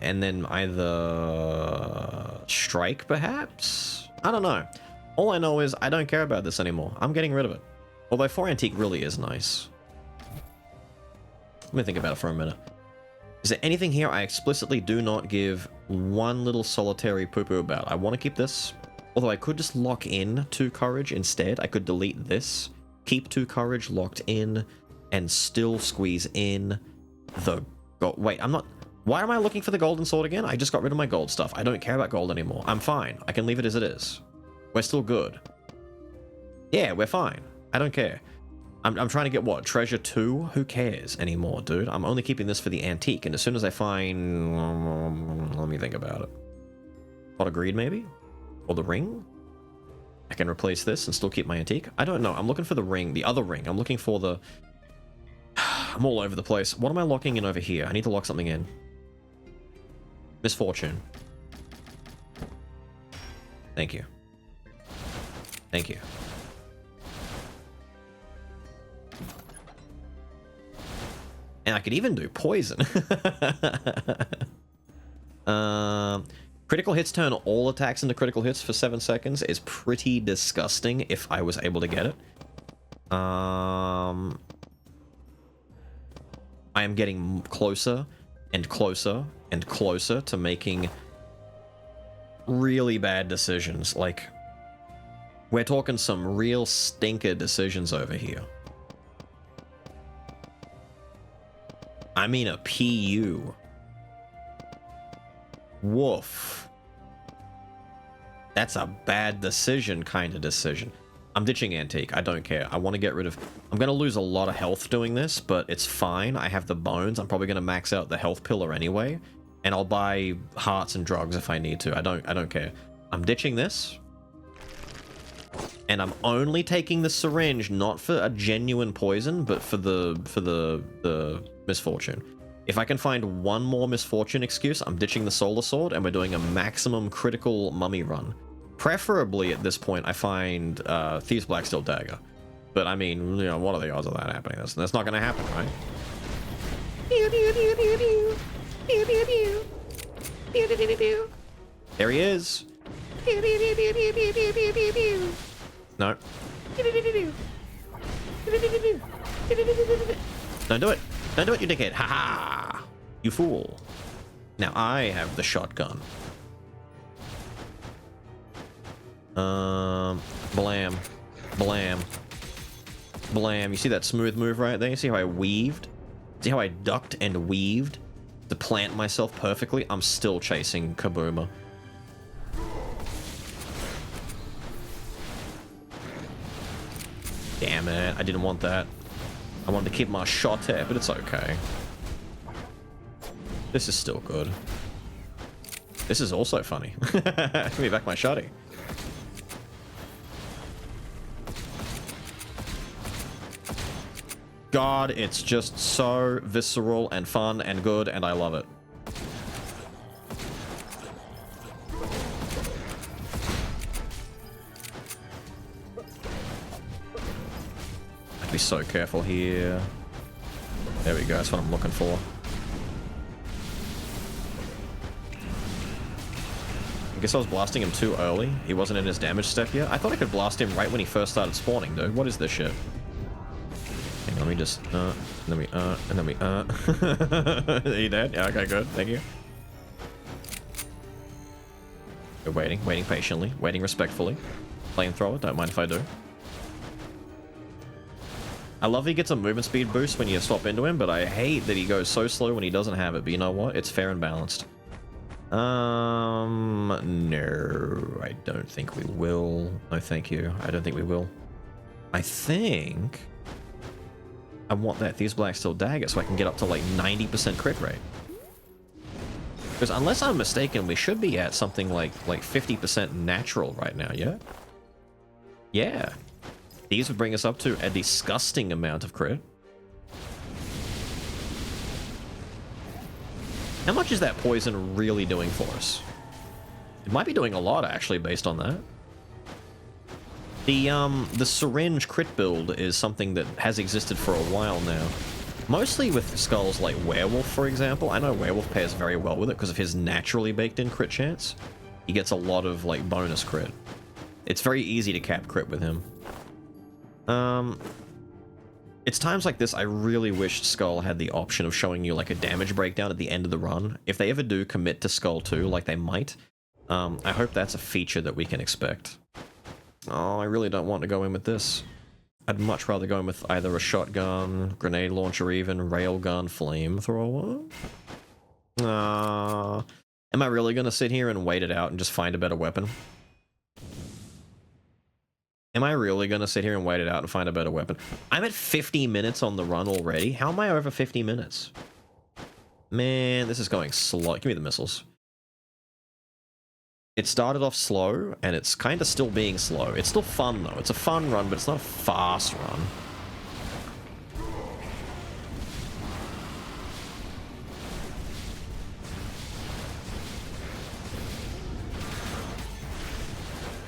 and then either strike, perhaps? I don't know. All I know is I don't care about this anymore. I'm getting rid of it. Although 4 antique really is nice. Let me think about it for a minute. Is there anything here I explicitly do not give one little solitary poo-poo about? I want to keep this. Although I could just lock in 2 courage instead. I could delete this, keep 2 courage locked in, and still squeeze in the gold. Wait, I'm not... Why am I looking for the golden sword again? I just got rid of my gold stuff. I don't care about gold anymore. I'm fine. I can leave it as it is. We're still good. Yeah, we're fine. I don't care. I'm trying to get, what, treasure 2? Who cares anymore, dude? I'm only keeping this for the antique, and as soon as I find... let me think about it. Pot of greed, maybe? Or the ring? I can replace this and still keep my antique? I don't know. I'm looking for the ring. The other ring. I'm looking for the... I'm all over the place. What am I locking in over here? I need to lock something in. Misfortune. Thank you. Thank you. And I could even do poison. Critical hits turn all attacks into critical hits for 7 seconds is pretty disgusting if I was able to get it. I am getting closer and closer and closer to making really bad decisions. Like, we're talking some real stinker decisions over here. I mean a PU. Woof. That's a bad decision kind of decision. I'm ditching antique. I don't care. I want to get rid of... I'm going to lose a lot of health doing this, but it's fine. I have the bones. I'm probably going to max out the health pillar anyway. And I'll buy hearts and drugs if I need to. I don't care. I'm ditching this. And I'm only taking the syringe, not for a genuine poison, but for the misfortune. If I can find one more misfortune excuse, I'm ditching the solar sword, and we're doing a maximum critical mummy run. Preferably, at this point, I find Thieves' Blacksteel Dagger. But, I mean, you know, what are the odds of that happening? That's not going to happen, right? There he is. No. Don't do it. Don't do it, you dickhead. Ha ha! You fool. Now I have the shotgun. Blam. Blam. Blam. You see that smooth move right there? You see how I weaved? See how I ducked and weaved to plant myself perfectly? I'm still chasing Kabooma. Damn it, I didn't want that. I wanted to keep my shot there, but it's okay. This is still good. This is also funny. Give me back my shotty. God, it's just so visceral and fun and good, and I love it. I'd be so careful here. There we go, that's what I'm looking for. I guess I was blasting him too early. He wasn't in his damage step yet. I thought I could blast him right when he first started spawning, dude. What is this shit? Hang on, let me just, and then we, Are you dead? Yeah, okay, good. Thank you. We're waiting patiently, waiting respectfully. Flamethrower, don't mind if I do. I love he gets a movement speed boost when you swap into him, but I hate that he goes so slow when he doesn't have it. But you know what? It's fair and balanced. No, I don't think we will. No, thank you. I don't think we will. I think I want that Thieves' Blacksteel Dagger so I can get up to like 90% crit rate. Because unless I'm mistaken, we should be at something like 50% natural right now, yeah? Yeah. These would bring us up to a disgusting amount of crit. How much is that poison really doing for us? It might be doing a lot, actually, based on that. The syringe crit build is something that has existed for a while now. Mostly with skulls like Werewolf, for example. I know Werewolf pairs very well with it because of his naturally baked-in crit chance. He gets a lot of, like, bonus crit. It's very easy to cap crit with him. It's times like this I really wish Skul had the option of showing you, like, a damage breakdown at the end of the run. If they ever do commit to Skul 2, like they might, I hope that's a feature that we can expect. Oh, I really don't want to go in with this. I'd much rather go in with either a shotgun, grenade launcher, or even railgun flamethrower. Am I really gonna sit here and wait it out and just find a better weapon? Am I really gonna sit here and wait it out and find a better weapon? I'm at 50 minutes on the run already. How am I over 50 minutes? Man, this is going slow. Give me the missiles. It started off slow, and it's kind of still being slow. It's still fun, though. It's a fun run, but it's not a fast run.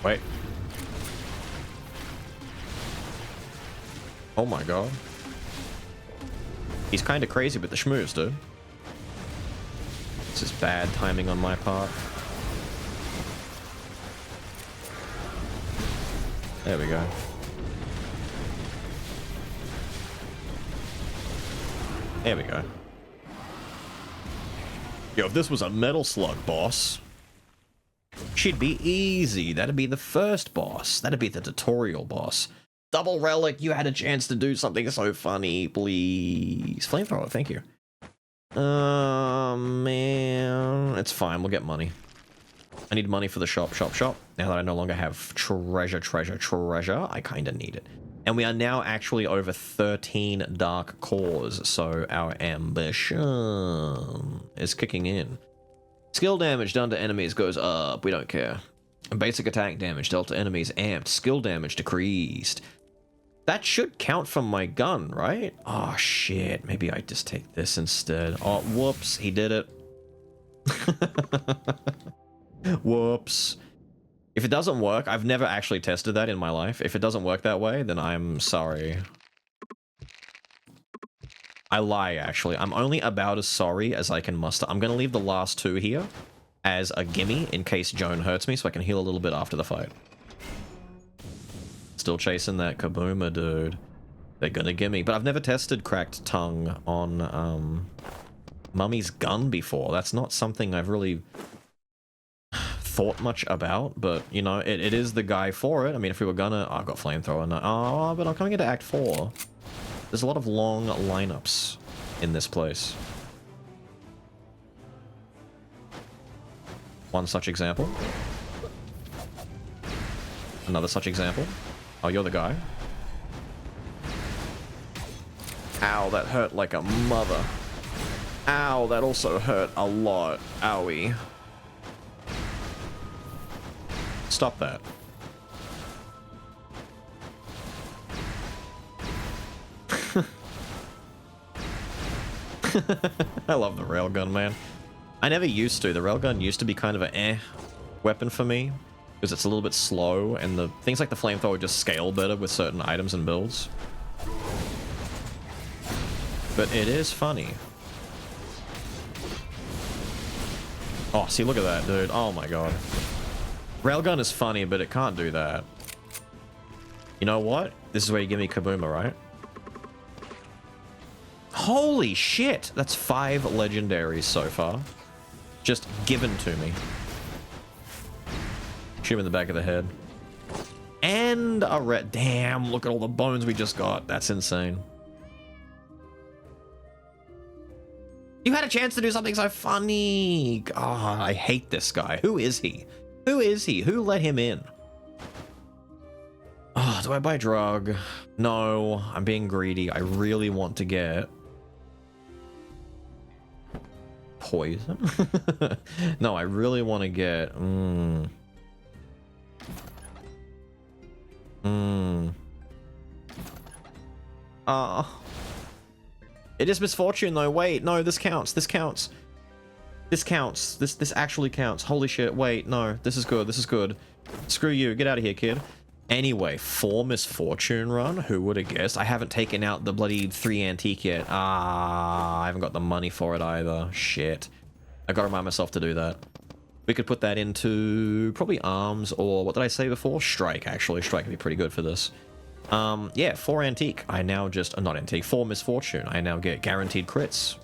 Wait. Oh my god. He's kind of crazy with the schmooze, dude. This is bad timing on my part. There we go. There we go. Yo, if this was a metal slug boss, she'd be easy. That'd be the first boss. That'd be the tutorial boss. Double relic, you had a chance to do something so funny, please. Flamethrower, thank you. Man. It's fine, we'll get money. I need money for the shop. Now that I no longer have treasure, I kinda need it. And we are now actually over 13 dark cores, so our ambition is kicking in. Skill damage done to enemies goes up, we don't care. Basic attack damage dealt to enemies amped, skill damage decreased. That should count from my gun, right? Oh shit, maybe I just take this instead. Oh, whoops, he did it. Whoops. If it doesn't work, I've never actually tested that in my life. If it doesn't work that way, then I'm sorry. I lie, actually. I'm only about as sorry as I can muster. I'm gonna leave the last two here as a gimme in case Joan hurts me so I can heal a little bit after the fight. Still chasing that Kabuma, dude. They're gonna gimme. But I've never tested Cracked Tongue on, Mummy's gun before. That's not something I've really thought much about, but you know, it is the guy for it. I mean, if we were gonna, oh, I've got flamethrower. No, oh, but I'm coming into Act 4. There's a lot of long lineups in this place. One such example. Another such example. Oh, you're the guy. Ow, that hurt like a mother. Ow, that also hurt a lot. Owie. Stop that. I love the railgun, man. I never used to. The railgun used to be kind of an weapon for me, because it's a little bit slow, and the things like the flamethrower just scale better with certain items and builds. But it is funny. Oh, see, look at that, dude. Oh my god. Railgun is funny, but it can't do that. You know what? This is where you give me Kabuma, right? Holy shit! That's 5 legendaries so far. Just given to me. Shoot him in the back of the head. And a red. Damn, look at all the bones we just got. That's insane. You had a chance to do something so funny. Oh, I hate this guy. Who is he? Who is he? Who let him in? Oh, do I buy drug? No, I'm being greedy. I really want to get poison. No, I really want to get it is misfortune though. Wait, no, this counts. This counts. This counts. This actually counts. Holy shit. Wait, no. This is good. This is good. Screw you. Get out of here, kid. Anyway, 4 misfortune run. Who would have guessed? I haven't taken out the bloody 3 antique yet. Ah, I haven't got the money for it either. Shit. I gotta remind myself to do that. We could put that into probably arms, or what did I say before? Strike, actually. Strike would be pretty good for this. Yeah, 4 antique. I now just... not antique. 4 misfortune. I now get guaranteed crits.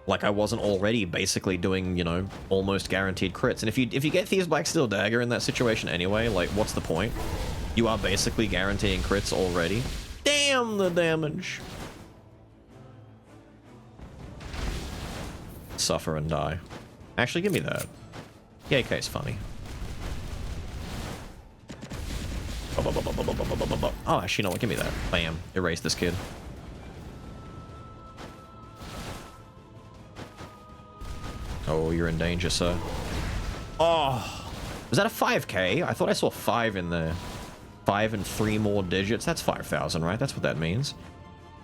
Like I wasn't already basically doing, you know, almost guaranteed crits. And if you get Thieves' Black Steel Dagger in that situation anyway, like, what's the point? You are basically guaranteeing crits already. Damn the damage! Suffer and die. Actually, give me that. Yeah, case funny. Oh, actually, no, give me that. Bam. Erase this kid. Oh, you're in danger, sir. Oh! Was that a 5k? I thought I saw 5 in there. 5 and 3 more digits. That's 5,000, right? That's what that means.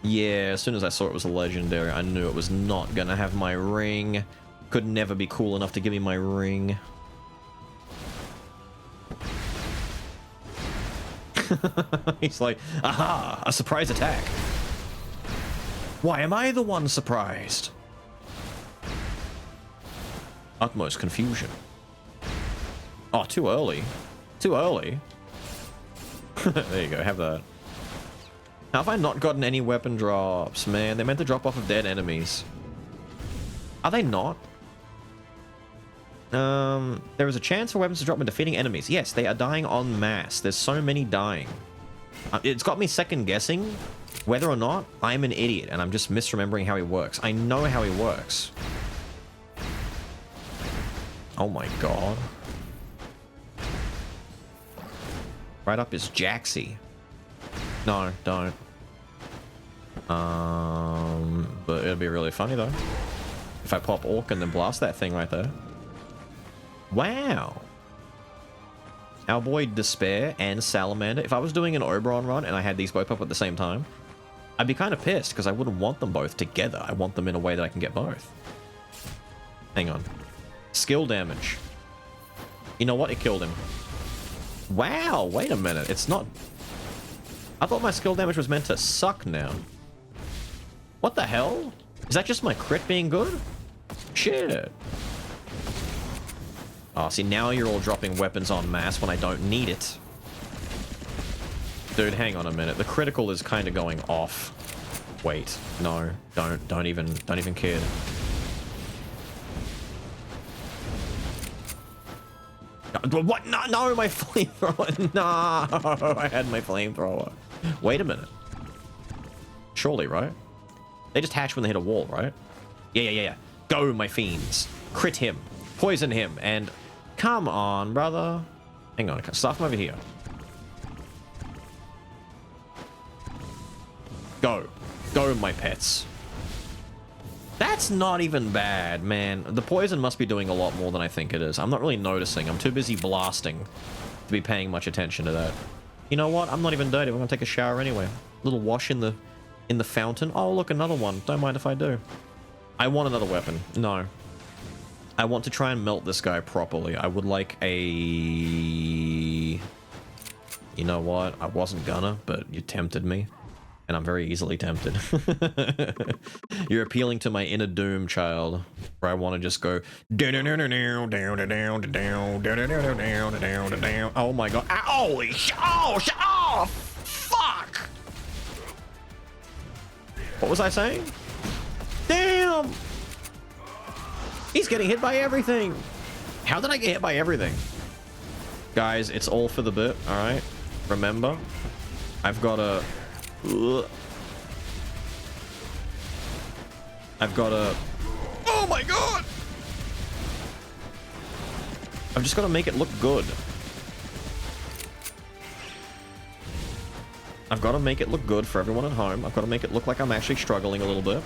Yeah, as soon as I saw it was a legendary, I knew it was not gonna have my ring. Could never be cool enough to give me my ring. He's like, aha, a surprise attack. Why am I the one surprised? Utmost confusion. Oh, too early. Too early. There you go, have that. How have I not gotten any weapon drops, man? They're meant to drop off of dead enemies. Are they not? There is a chance for weapons to drop when defeating enemies. Yes, they are dying en masse. There's so many dying. It's got me second guessing whether or not I'm an idiot and I'm just misremembering how he works. I know how he works. Oh my god. Right up is Jaxie. No, don't. But it'd be really funny though. If I pop Orc and then blast that thing right there. Wow. Our boy Despair and Salamander. If I was doing an Oberon run and I had these both up at the same time, I'd be kind of pissed because I wouldn't want them both together. I want them in a way that I can get both. Hang on. Skill damage. You know what? It killed him. Wow, wait a minute. It's not... I thought my skill damage was meant to suck now. What the hell? Is that just my crit being good? Shit. Oh, see, now you're all dropping weapons en masse when I don't need it. Dude, hang on a minute. The critical is kind of going off. Wait, no, don't even kid. What? No, my flamethrower. No, I had my flamethrower. Wait a minute. Surely, right? They just hatch when they hit a wall, right? Yeah. Go, my fiends. Crit him. Poison him. And come on, brother. Hang on. Stuff him over here. Go. Go, my pets. That's not even bad, man. The poison must be doing a lot more than I think it is. I'm not really noticing. I'm too busy blasting to be paying much attention to that. You know what? I'm not even dirty. I'm gonna take a shower anyway. Little wash in the fountain. Oh, look, another one. Don't mind if I do. I want another weapon. No. I want to try and melt this guy properly. I would like a... You know what? I wasn't gonna, but you tempted me. And I'm very easily tempted. You're appealing to my inner doom, child. Where I want to just go... Oh my god. Holy sh... Oh, shut off! Fuck! What was I saying? Damn! He's getting hit by everything! How did I get hit by everything? Guys, it's all for the bit, alright? Remember? I've got a... I've got a... Oh my god! I've just got to make it look good. I've got to make it look good for everyone at home. I've got to make it look like I'm actually struggling a little bit.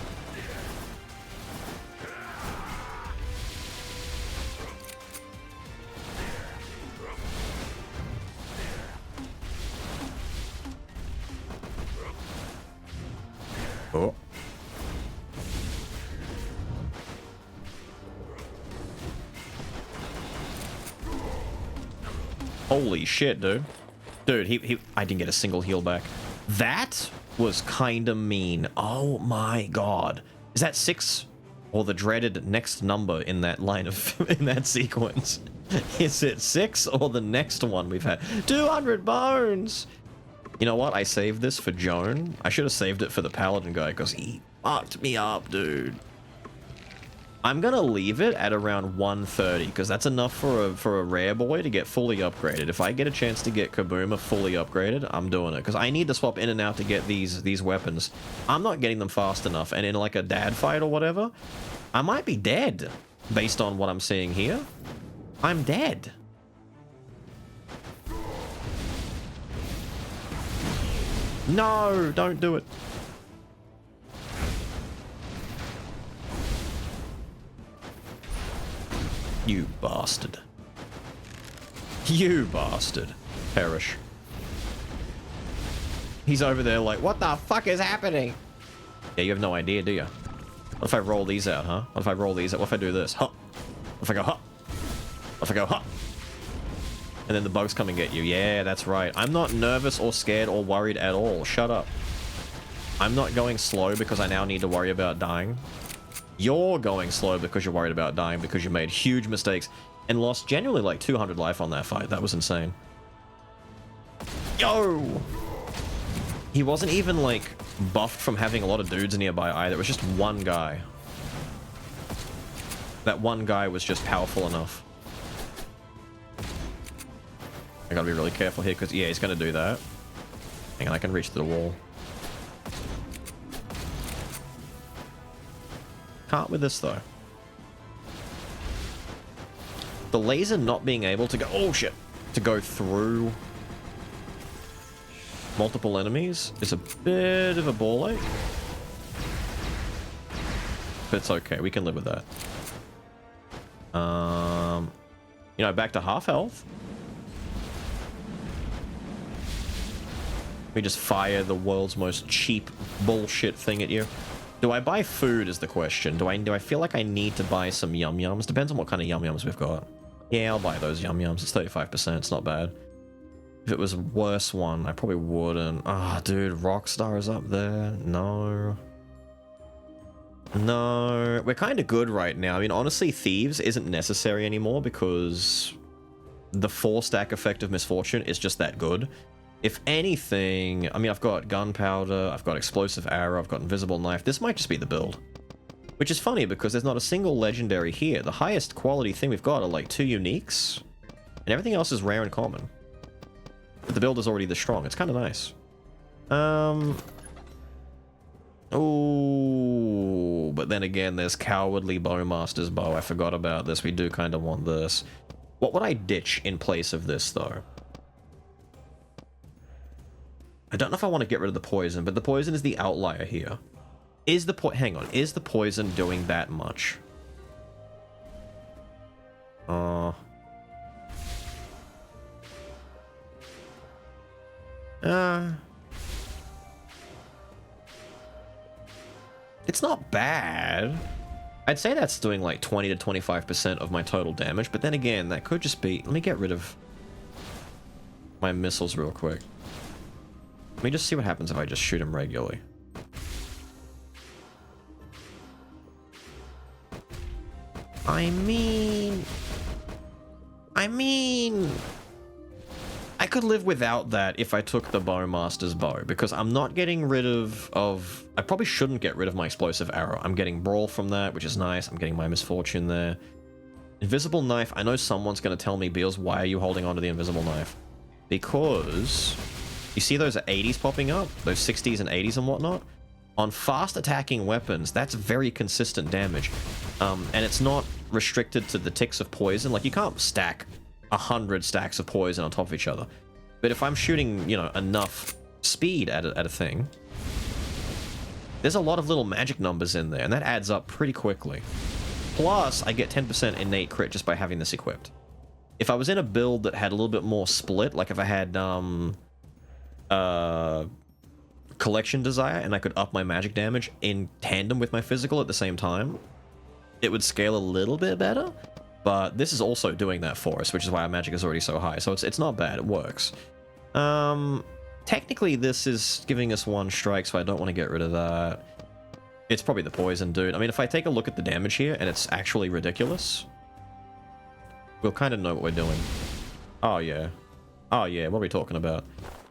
Oh. Holy shit, dude. Dude, I didn't get a single heal back. That was kinda mean. Oh my god. Is that 6 or the dreaded next number in that line of in that sequence? Is it 6 or the next one we've had? 200 bones! You know what? I saved this for Joan. I should have saved it for the Paladin guy because he fucked me up, dude. I'm gonna leave it at around 130 because that's enough for a rare boy to get fully upgraded. If I get a chance to get Kabooma fully upgraded, I'm doing it because I need to swap in and out to get these weapons. I'm not getting them fast enough, and in like a dad fight or whatever, I might be dead based on what I'm seeing here. I'm dead. No, don't do it. You bastard. You bastard. Perish. He's over there like, what the fuck is happening? Yeah, you have no idea, do you? What if I roll these out, huh? What if I roll these out? What if I do this? Huh? What if I go, huh? What if I go, huh? And then the bugs come and get you. Yeah, that's right. I'm not nervous or scared or worried at all. Shut up. I'm not going slow because I now need to worry about dying. You're going slow because you're worried about dying because you made huge mistakes and lost genuinely like 200 life on that fight. That was insane. Yo! He wasn't even like buffed from having a lot of dudes nearby either. It was just one guy. That one guy was just powerful enough. I gotta be really careful here because, yeah, he's gonna do that. Hang on, I can reach to the wall. Can't with this though. The laser not being able to go, oh shit, to go through multiple enemies is a bit of a ball ache. But it's okay, we can live with that. You know, back to half health. We just fire the world's most cheap bullshit thing at you. Do I buy food is the question. Do I feel like I need to buy some yum yums? Depends on what kind of yum yums we've got. Yeah, I'll buy those yum yums. It's 35%. It's not bad. If it was a worse one, I probably wouldn't. Ah, oh, dude, Rockstar is up there. No. No. We're kind of good right now. I mean, honestly, Thieves isn't necessary anymore because the 4-stack effect of Misfortune is just that good. If anything, I mean, I've got Gunpowder, I've got Explosive Arrow, I've got Invisible Knife. This might just be the build. Which is funny because there's not a single legendary here. The highest quality thing we've got are like 2 uniques. And everything else is rare and common. But the build is already this strong. It's kind of nice. Oh, but then again, there's Cowardly Bowmaster's Bow. I forgot about this. We do kind of want this. What would I ditch in place of this, though? I don't know if I want to get rid of the poison, but the poison is the outlier here. Is the is the poison doing that much? It's not bad. I'd say that's doing like 20 to 25% of my total damage, but then again, that could just be... Let me get rid of my missiles real quick. Let me just see what happens if I just shoot him regularly. I mean... I could live without that if I took the Bowmaster's Bow, because I'm not getting rid of... I probably shouldn't get rid of my Explosive Arrow. I'm getting Brawl from that, which is nice. I'm getting my Misfortune there. Invisible Knife, I know someone's going to tell me, Beelz, why are you holding on to the Invisible Knife? Because... You see those 80s popping up? Those 60s and 80s and whatnot? On fast attacking weapons, that's very consistent damage. And it's not restricted to the ticks of poison. Like, you can't stack 100 stacks of poison on top of each other. But if I'm shooting, you know, enough speed at a thing, there's a lot of little magic numbers in there, and that adds up pretty quickly. Plus, I get 10% innate crit just by having this equipped. If I was in a build that had a little bit more split, like if I had, Collection Desire and I could up my magic damage in tandem with my physical at the same time, it would scale a little bit better. But this is also doing that for us, which is why our magic is already so high. So it's not bad. It works. Technically, this is giving us 1 strike, so I don't want to get rid of that. It's probably the poison, dude. I mean, if I take a look at the damage here, and it's actually ridiculous, we'll kind of know what we're doing. Oh, yeah. Oh, yeah. What are we talking about?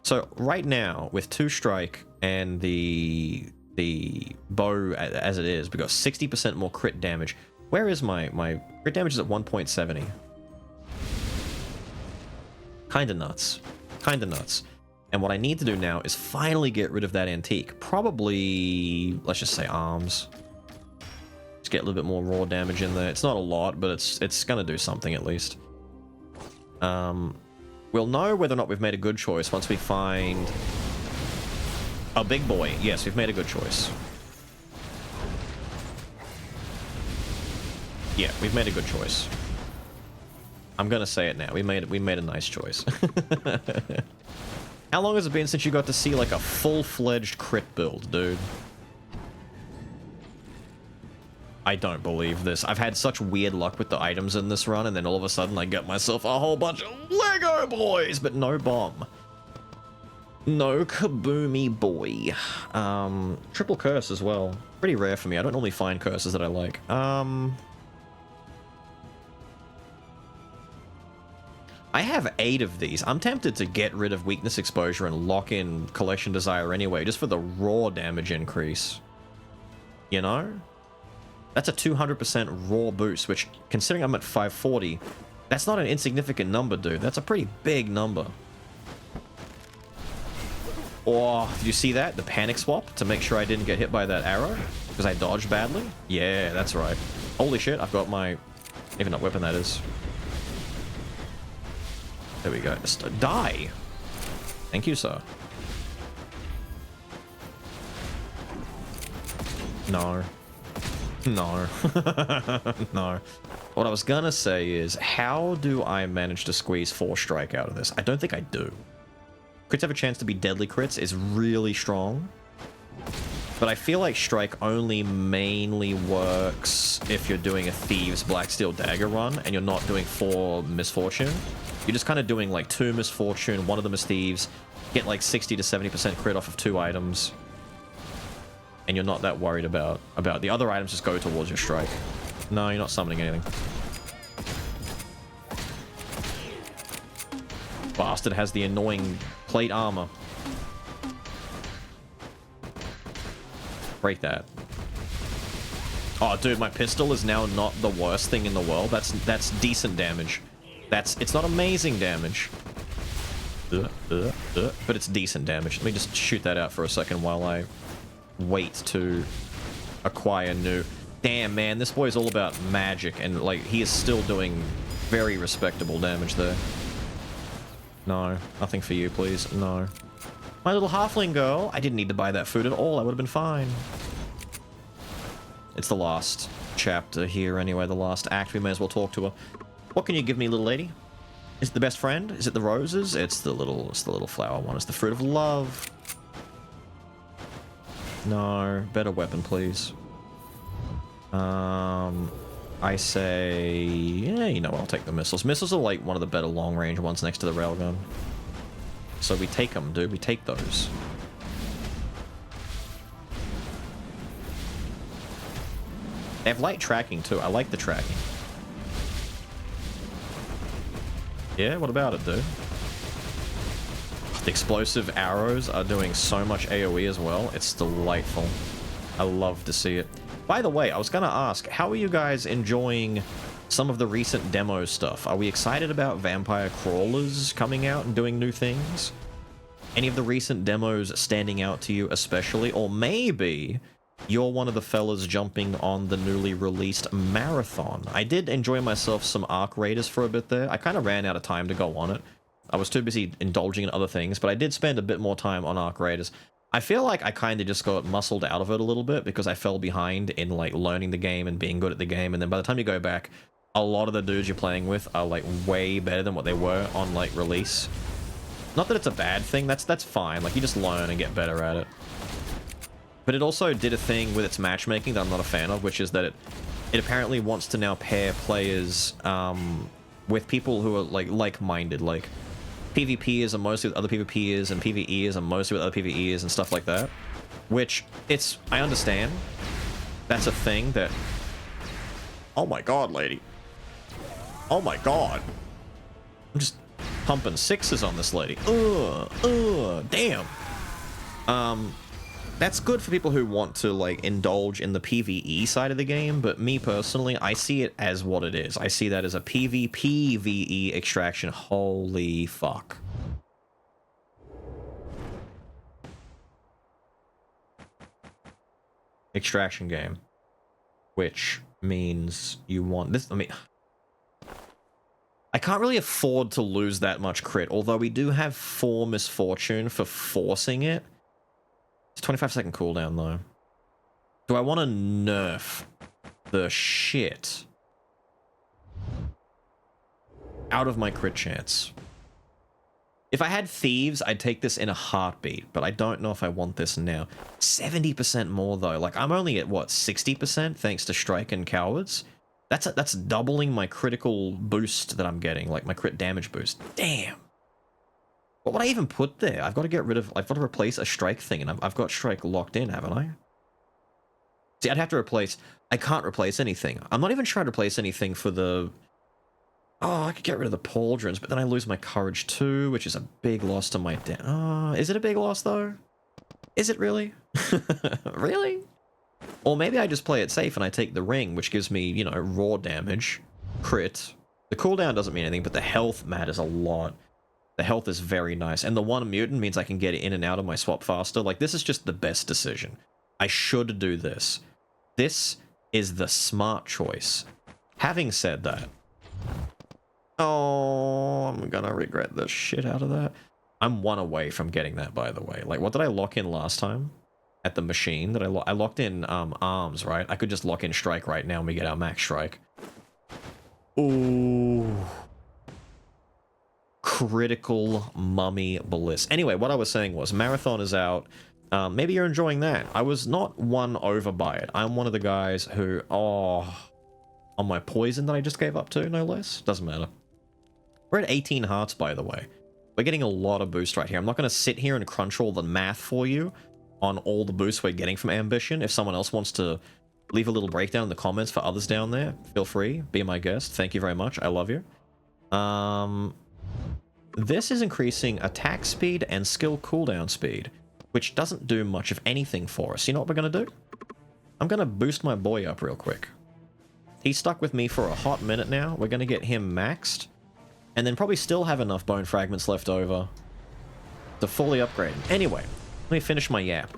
So, right now, with 2 strike and the bow as it is, we got 60% more crit damage. Where is my crit damage? Is at 1.70. Kinda nuts. Kinda nuts. And what I need to do now is finally get rid of that antique. Probably, let's just say arms. Just get a little bit more raw damage in there. It's not a lot, but it's gonna do something at least. We'll know whether or not we've made a good choice once we find a big boy. Yes, we've made a good choice. Yeah, we've made a good choice. I'm gonna say it now. We made a nice choice. How long has it been since you got to see like a full-fledged crit build, dude? I don't believe this. I've had such weird luck with the items in this run, and then all of a sudden I get myself a whole bunch of Lego boys, but no bomb. No kaboomy boy. Triple curse as well. Pretty rare for me. I don't normally find curses that I like. I have 8 of these. I'm tempted to get rid of weakness exposure and lock in collection desire anyway, just for the raw damage increase. You know? That's a 200% raw boost, which, considering I'm at 540, that's not an insignificant number, dude. That's a pretty big number. Oh, did you see that? The panic swap to make sure I didn't get hit by that arrow because I dodged badly? Yeah, that's right. Holy shit, I've got my... even what weapon that is. There we go. Just die. Thank you, sir. No. No. No. What I was gonna say is, how do I manage to squeeze 4 strike out of this? I don't think I do. Crits have a chance to be deadly crits is really strong. But I feel like strike only mainly works if you're doing a Thieves Blacksteel Dagger run and you're not doing 4 Misfortune. You're just kind of doing like 2 Misfortune, 1 of them is Thieves, get like 60 to 70% crit off of 2 items. And you're not that worried about the other items just go towards your strike. No, you're not summoning anything. Bastard has the annoying plate armor. Break that. Oh, dude, my pistol is now not the worst thing in the world. That's decent damage. It's not amazing damage. But it's decent damage. Let me just shoot that out for a second while I wait to acquire new. Damn, man, this boy's all about magic, and like he is still doing very respectable damage there. No, nothing for you, please. No. My little halfling girl. I didn't need to buy that food at all. I would have been fine. It's the last chapter here anyway, the last act. We may as well talk to her. What can you give me, little lady? Is it the best friend? Is it the roses? It's the little flower one. It's the fruit of love. No, better weapon, please. I say, yeah, you know what, I'll take the missiles. Missiles are like one of the better long-range ones next to the railgun. So we take them, dude. We take those. They have light tracking, too. I like the tracking. Yeah, what about it, dude? The explosive arrows are doing so much AoE as well. It's delightful. I love to see it. By the way, I was gonna ask, how are you guys enjoying some of the recent demo stuff? Are we excited about vampire crawlers coming out and doing new things? Any of the recent demos standing out to you especially? Or maybe you're one of the fellas jumping on the newly released Marathon. I did enjoy myself some Arc Raiders for a bit there. I kind of ran out of time to go on it. I was too busy indulging in other things, but I did spend a bit more time on Arc Raiders. I feel like I kind of just got muscled out of it a little bit because I fell behind in like learning the game and being good at the game, and then by the time you go back, a lot of the dudes you're playing with are like way better than what they were on like release. Not that it's a bad thing, that's fine, like you just learn and get better at it. But it also did a thing with its matchmaking that I'm not a fan of, which is that it it apparently wants to now pair players with people who are like-minded. Like PvPers are mostly with other PvPers, and PvEers are mostly with other PvEers and stuff like that. Which I understand. That's a thing that. Oh my god, lady. Oh my god. I'm just pumping sixes on this lady. Damn. That's good for people who want to, like, indulge in the PvE side of the game, but me personally, I see it as what it is. I see that as a PvPvE extraction. Holy fuck. Extraction game. Which means you want this. I mean, I can't really afford to lose that much crit, although we do have 4 misfortune for forcing it. It's 25-second cooldown, though. Do I want to nerf the shit out of my crit chance? If I had thieves, I'd take this in a heartbeat, but I don't know if I want this now. 70% more, though. Like, I'm only at, what, 60% thanks to Strike and Cowards? That's doubling my critical boost that I'm getting, like my crit damage boost. Damn. What would I even put there? I've got to replace a Strike thing, and I've got Strike locked in, haven't I? See, I'd have to replace... I can't replace anything. I'm not even trying to replace anything for the... Oh, I could get rid of the pauldrons, but then I lose my courage too, which is a big loss to my... is it a big loss, though? Is it really? Really? Or maybe I just play it safe and I take the ring, which gives me, you know, raw damage, crit. The cooldown doesn't mean anything, but the health matters a lot. The health is very nice, and the 1 mutant means I can get in and out of my swap faster. Like, this is just the best decision. I should do this. This is the smart choice. Having said that... Oh, I'm gonna regret the shit out of that. I'm 1 away from getting that, by the way. Like, what did I lock in last time? At the machine that I locked in arms, right? I could just lock in Strike right now and we get our max Strike. Ooh. Critical mummy bliss. Anyway, what I was saying was, Marathon is out. Maybe you're enjoying that. I was not won over by it. I'm one of the guys who, on my poison that I just gave up to, no less. Doesn't matter. We're at 18 hearts, by the way. We're getting a lot of boost right here. I'm not going to sit here and crunch all the math for you on all the boosts we're getting from Ambition. If someone else wants to leave a little breakdown in the comments for others down there, feel free. Be my guest. Thank you very much. I love you. This is increasing attack speed and skill cooldown speed, which doesn't do much of anything for us. You know what we're going to do? I'm going to boost my boy up real quick. He's stuck with me for a hot minute now. We're going to get him maxed, and then probably still have enough bone fragments left over to fully upgrade him. Anyway, let me finish my yap.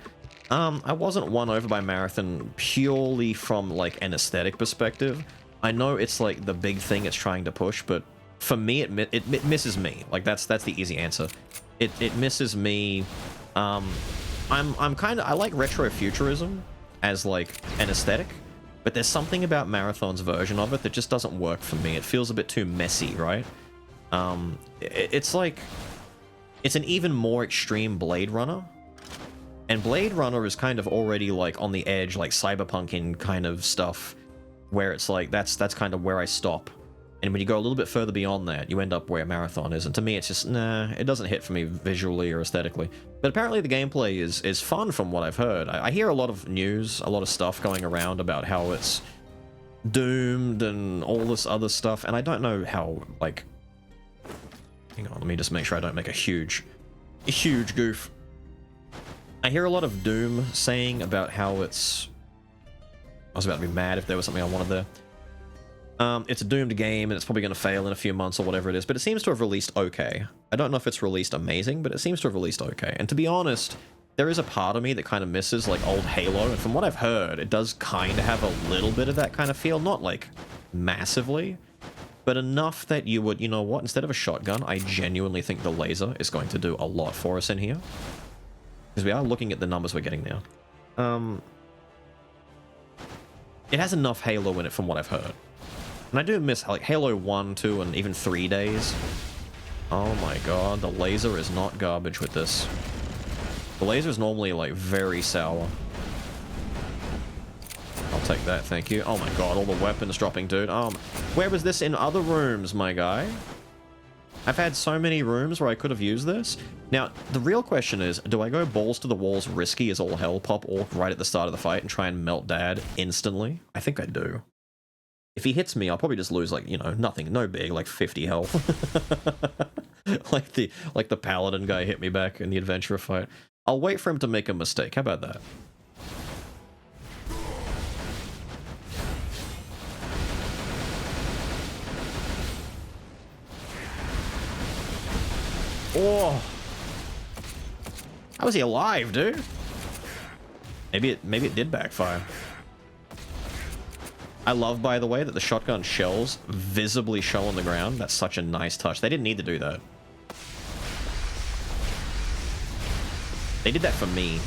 I wasn't won over by Marathon purely from, like, an aesthetic perspective. I know it's, like, the big thing it's trying to push, but for me, it misses me. Like, that's the easy answer. It misses me. I like retrofuturism as, like, an aesthetic, but there's something about Marathon's version of it that just doesn't work for me. It feels a bit too messy, right? It's like... It's an even more extreme Blade Runner. And Blade Runner is kind of already, like, on the edge, like, cyberpunking kind of stuff, where it's like, that's kind of where I stop. And when you go a little bit further beyond that, you end up where Marathon is. And to me, it's just, nah, it doesn't hit for me visually or aesthetically. But apparently the gameplay is fun from what I've heard. I hear a lot of news, a lot of stuff going around about how it's doomed and all this other stuff. And I don't know how, like... Hang on, let me just make sure I don't make a huge goof. I hear a lot of doom saying about how it's... I was about to be mad if there was something I wanted there. It's a doomed game, and it's probably going to fail in a few months or whatever it is, but it seems to have released okay. I don't know if it's released amazing, but it seems to have released okay. And to be honest, there is a part of me that kind of misses, like, old Halo, and from what I've heard, it does kind of have a little bit of that kind of feel. Not, like, massively, but enough that you would, you know what, instead of a shotgun, I genuinely think the laser is going to do a lot for us in here. Because we are looking at the numbers we're getting now. It has enough Halo in it from what I've heard. And I do miss, like, Halo 1, 2, and even 3 days. Oh my god, the laser is not garbage with this. The laser is normally, like, very sour. I'll take that, thank you. Oh my god, all the weapons dropping, dude. Where was this in other rooms, my guy? I've had so many rooms where I could have used this. Now, the real question is, do I go balls to the walls risky as all hell, pop Orc right at the start of the fight and try and melt Dad instantly? I think I do. If he hits me, I'll probably just lose, like, you know, nothing, no big, like 50 health. like the Paladin guy hit me back in the Adventurer fight. I'll wait for him to make a mistake. How about that? Oh, how was he alive, dude? Maybe it did backfire. I love, by the way, that the shotgun shells visibly show on the ground. That's such a nice touch. They didn't need to do that. They did that for me.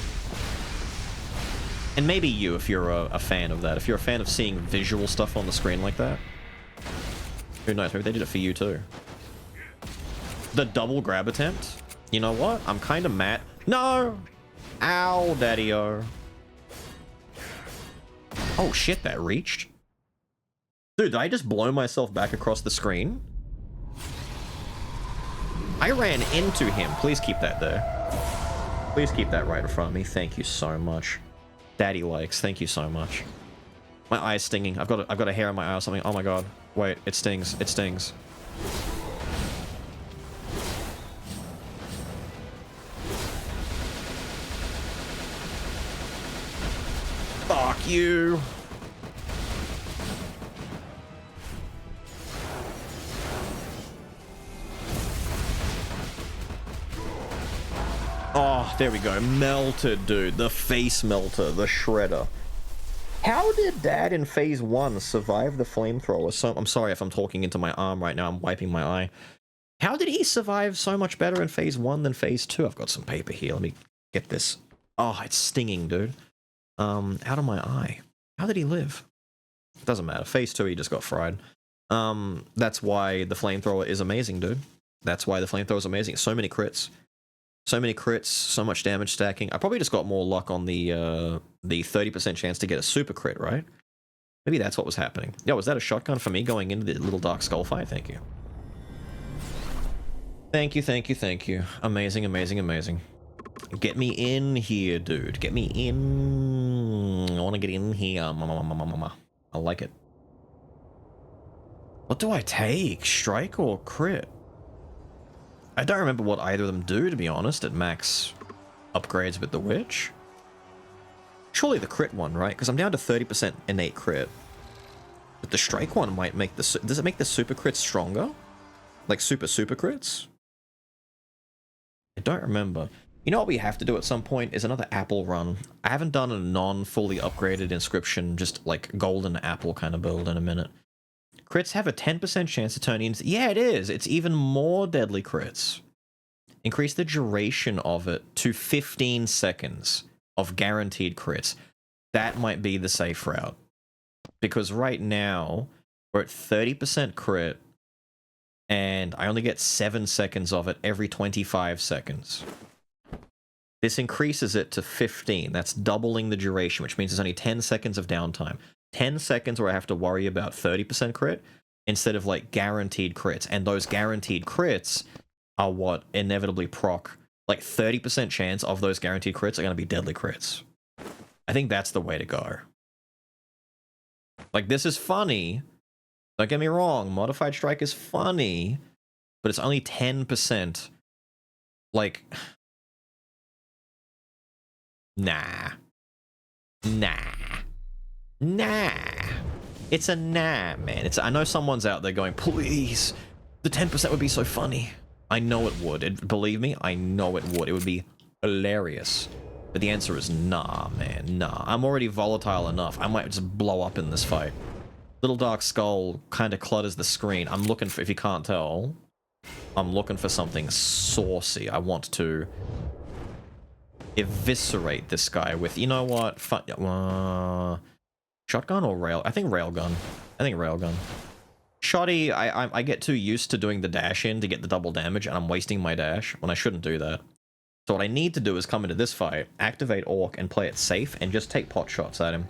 And maybe you, if you're a fan of that. If you're a fan of seeing visual stuff on the screen like that. Who knows? Maybe they did it for you too. The double grab attempt? You know what? I'm kind of mad. No! Ow, daddy-o. Oh shit, that reached? Dude, did I just blow myself back across the screen? I ran into him. Please keep that there. Please keep that right in front of me. Thank you so much. Daddy likes. Thank you so much. My eye's stinging. I've got a hair in my eye or something. Oh my god. Wait, it stings. It stings. Fuck you. Oh, there we go. Melted, dude. The face melter, the shredder. How did Dad in phase 1 survive the flamethrower? So, I'm sorry if I'm talking into my arm right now. I'm wiping my eye. How did he survive so much better in phase 1 than phase 2? I've got some paper here. Let me get this. Oh, it's stinging, dude. Out of my eye. How did he live? Doesn't matter. Phase 2, he just got fried. That's why the flamethrower is amazing, dude. That's why the flamethrower is amazing. So many crits. So many crits, so much damage stacking. I probably just got more luck on the 30% chance to get a super crit, right? Maybe that's what was happening. Yo, was that a shotgun for me going into the little dark skull fight? Thank you. Thank you, thank you, thank you. Amazing, amazing, amazing. Get me in here, dude. Get me in. I want to get in here. I like it. What do I take? Strike or crit? I don't remember what either of them do, to be honest, at max upgrades with the Witch. Surely the crit one, right? Because I'm down to 30% innate crit. But the strike one might make the... Does it make the super crits stronger? Like super crits? I don't remember. You know what we have to do at some point is another apple run. I haven't done a non-fully upgraded inscription, just like golden apple kind of build in a minute. Crits have a 10% chance to turn into... Yeah, it is. It's even more deadly crits. Increase the duration of it to 15 seconds of guaranteed crits. That might be the safe route. Because right now, we're at 30% crit, and I only get 7 seconds of it every 25 seconds. This increases it to 15. That's doubling the duration, which means there's only 10 seconds of downtime. 10 seconds where I have to worry about 30% crit instead of like guaranteed crits. And those guaranteed crits are what inevitably proc. Like 30% chance of those guaranteed crits are going to be deadly crits. I think that's the way to go. Like, this is funny. Don't get me wrong. Modified Strike is funny, but it's only 10%. Like, nah. It's a nah, man. I know someone's out there going, please, the 10% would be so funny. I know it would. Believe me, I know it would. It would be hilarious. But the answer is nah, man, nah. I'm already volatile enough. I might just blow up in this fight. Little Dark Skull kind of clutters the screen. I'm looking for, if you can't tell, I'm looking for something saucy. I want to eviscerate this guy with, you know what? Shotgun or rail? I think railgun. Railgun. Shoddy, I get too used to doing the dash in to get the double damage, and I'm wasting my dash when I shouldn't do that. So what I need to do is come into this fight, activate Orc, and play it safe, and just take pot shots at him.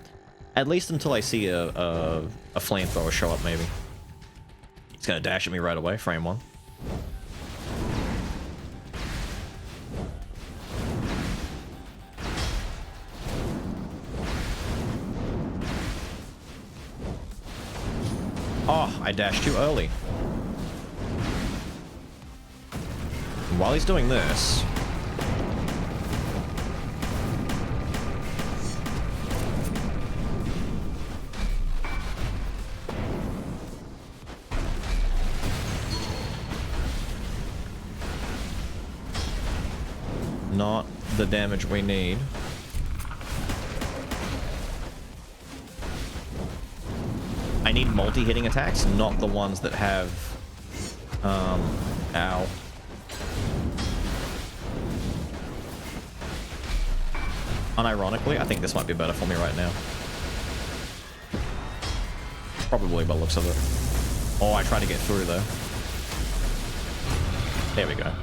At least until I see a flamethrower show up, maybe. He's gonna dash at me right away, frame one. Oh, I dashed too early. And while he's doing this... Not the damage we need. I need multi-hitting attacks, not the ones that have... Ow. Unironically, I think this might be better for me right now. Probably by the looks of it. Oh, I tried to get through though. There we go.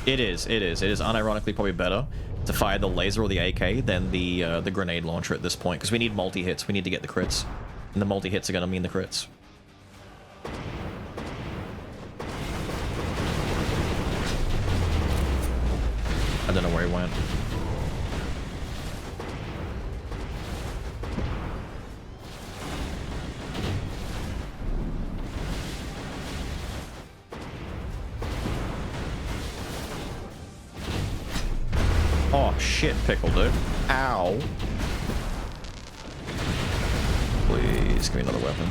It is unironically probably better to fire the laser or the AK than the grenade launcher at this point, because we need multi-hits, we need to get the crits. And the multi-hits are going to mean the crits. I don't know where he went. Oh, shit, pickle, dude. Ow. Please, give me another weapon.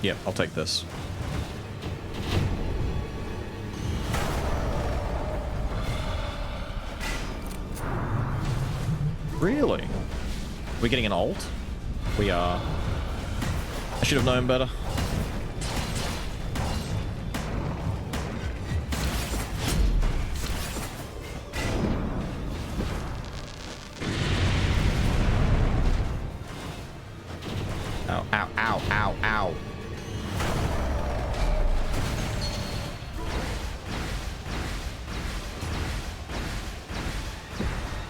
Yep, I'll take this. Really? We're getting an ult? We are. I should have known better. Ow, ow, ow, ow, ow.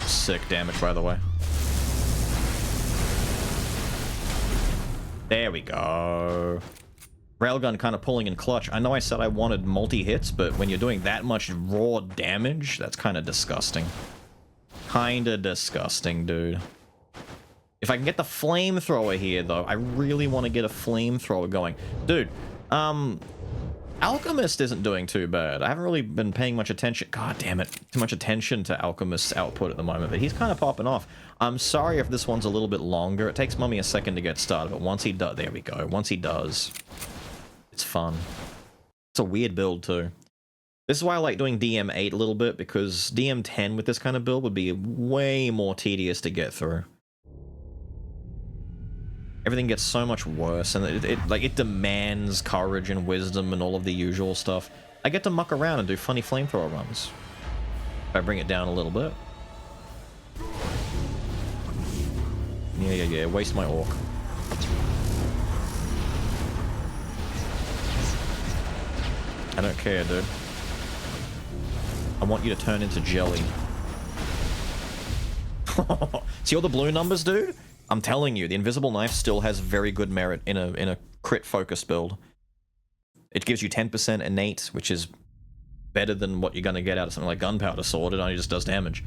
Sick damage, by the way. There we go. Railgun kind of pulling in clutch. I know I said I wanted multi-hits, but when you're doing that much raw damage, that's kind of disgusting. Kinda disgusting, dude. If I can get the flamethrower here, though, I really want to get a flamethrower going. Dude, Alchemist isn't doing too bad. I haven't really been paying much attention. God damn it. Too much attention to Alchemist's output at the moment, but he's kind of popping off. I'm sorry if this one's a little bit longer. It takes Mummy a second to get started, but once he does... There we go. Once he does, it's fun. It's a weird build, too. This is why I like doing DM8 a little bit, because DM10 with this kind of build would be way more tedious to get through. Everything gets so much worse, and it demands courage and wisdom and all of the usual stuff. I get to muck around and do funny flamethrower runs. If I bring it down a little bit. Yeah, waste my orc. I don't care, dude. I want you to turn into jelly. See all the blue numbers, dude? I'm telling you, the invisible knife still has very good merit in a crit focused build. It gives you 10% innate, which is better than what you're gonna get out of something like gunpowder sword. It only just does damage.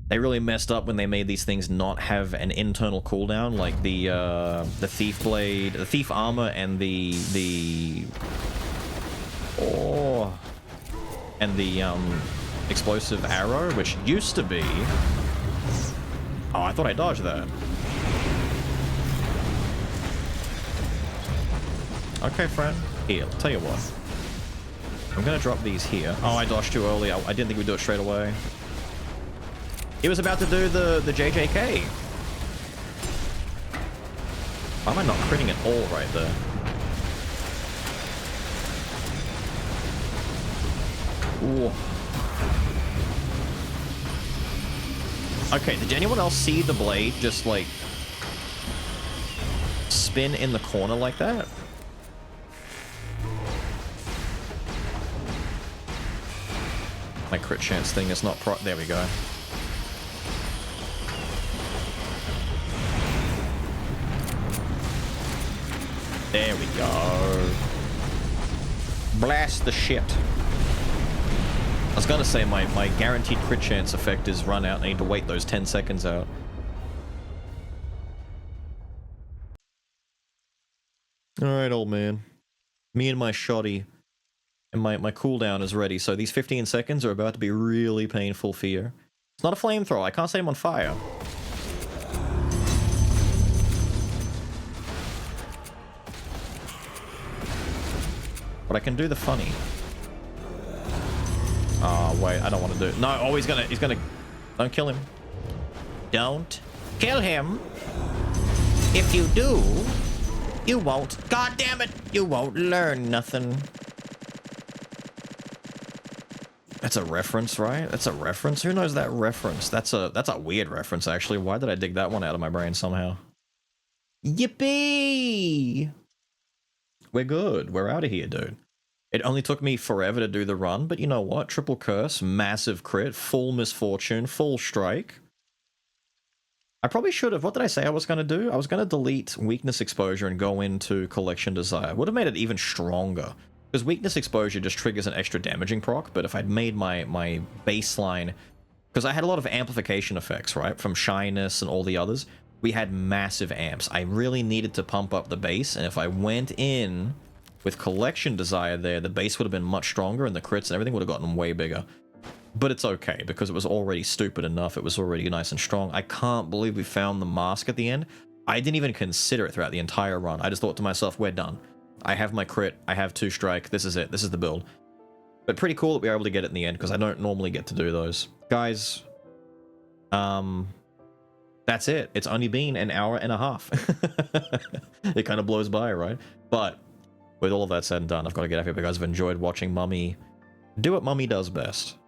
They really messed up when they made these things not have an internal cooldown, like the thief blade, the thief armor, and the explosive arrow, which used to be. Oh, I thought I dodged that. Okay, friend. Here, I'll tell you what. I'm gonna drop these here. Oh, I dodged too early. I didn't think we'd do it straight away. He was about to do the JJK. Why am I not critting at all right there? Ooh. Okay, did anyone else see the blade just, like, spin in the corner like that? My crit chance thing is not there we go. There we go. Blast the shit. I was gonna say my guaranteed crit chance effect is run out. I need to wait those 10 seconds out. Alright, old man. Me and my shoddy. And my cooldown is ready, so these 15 seconds are about to be really painful for you. It's not a flamethrower, I can't set him on fire. But I can do the funny. Oh, wait, I don't want to do it. No, oh, he's gonna... Don't kill him. Don't kill him. If you do, you won't... God damn it! You won't learn nothing. That's a reference, right? That's a reference? Who knows that reference? That's a weird reference, actually. Why did I dig that one out of my brain somehow? Yippee! We're good. We're out of here, dude. It only took me forever to do the run, but you know what? Triple curse, massive crit, full misfortune, full strike. I probably should have... What did I say I was going to do? I was going to delete weakness exposure and go into collection desire. Would have made it even stronger. Because weakness exposure just triggers an extra damaging proc, but if I'd made my baseline... Because I had a lot of amplification effects, right? From shyness and all the others. We had massive amps. I really needed to pump up the base, and if I went in with collection desire there, the base would have been much stronger, and the crits and everything would have gotten way bigger. But it's okay, because it was already stupid enough. It was already nice and strong. I can't believe we found the mask at the end. I didn't even consider it throughout the entire run. I just thought to myself, we're done. I have my crit, I have 2 strike, this is it, this is the build. But pretty cool that we were able to get it in the end, because I don't normally get to do those. Guys, that's it. It's only been an hour and a half. It kind of blows by, right? But with all of that said and done, I've got to get out of here. But guys, I've enjoyed watching Mummy do what Mummy does best.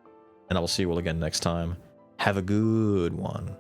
And I will see you all again next time. Have a good one.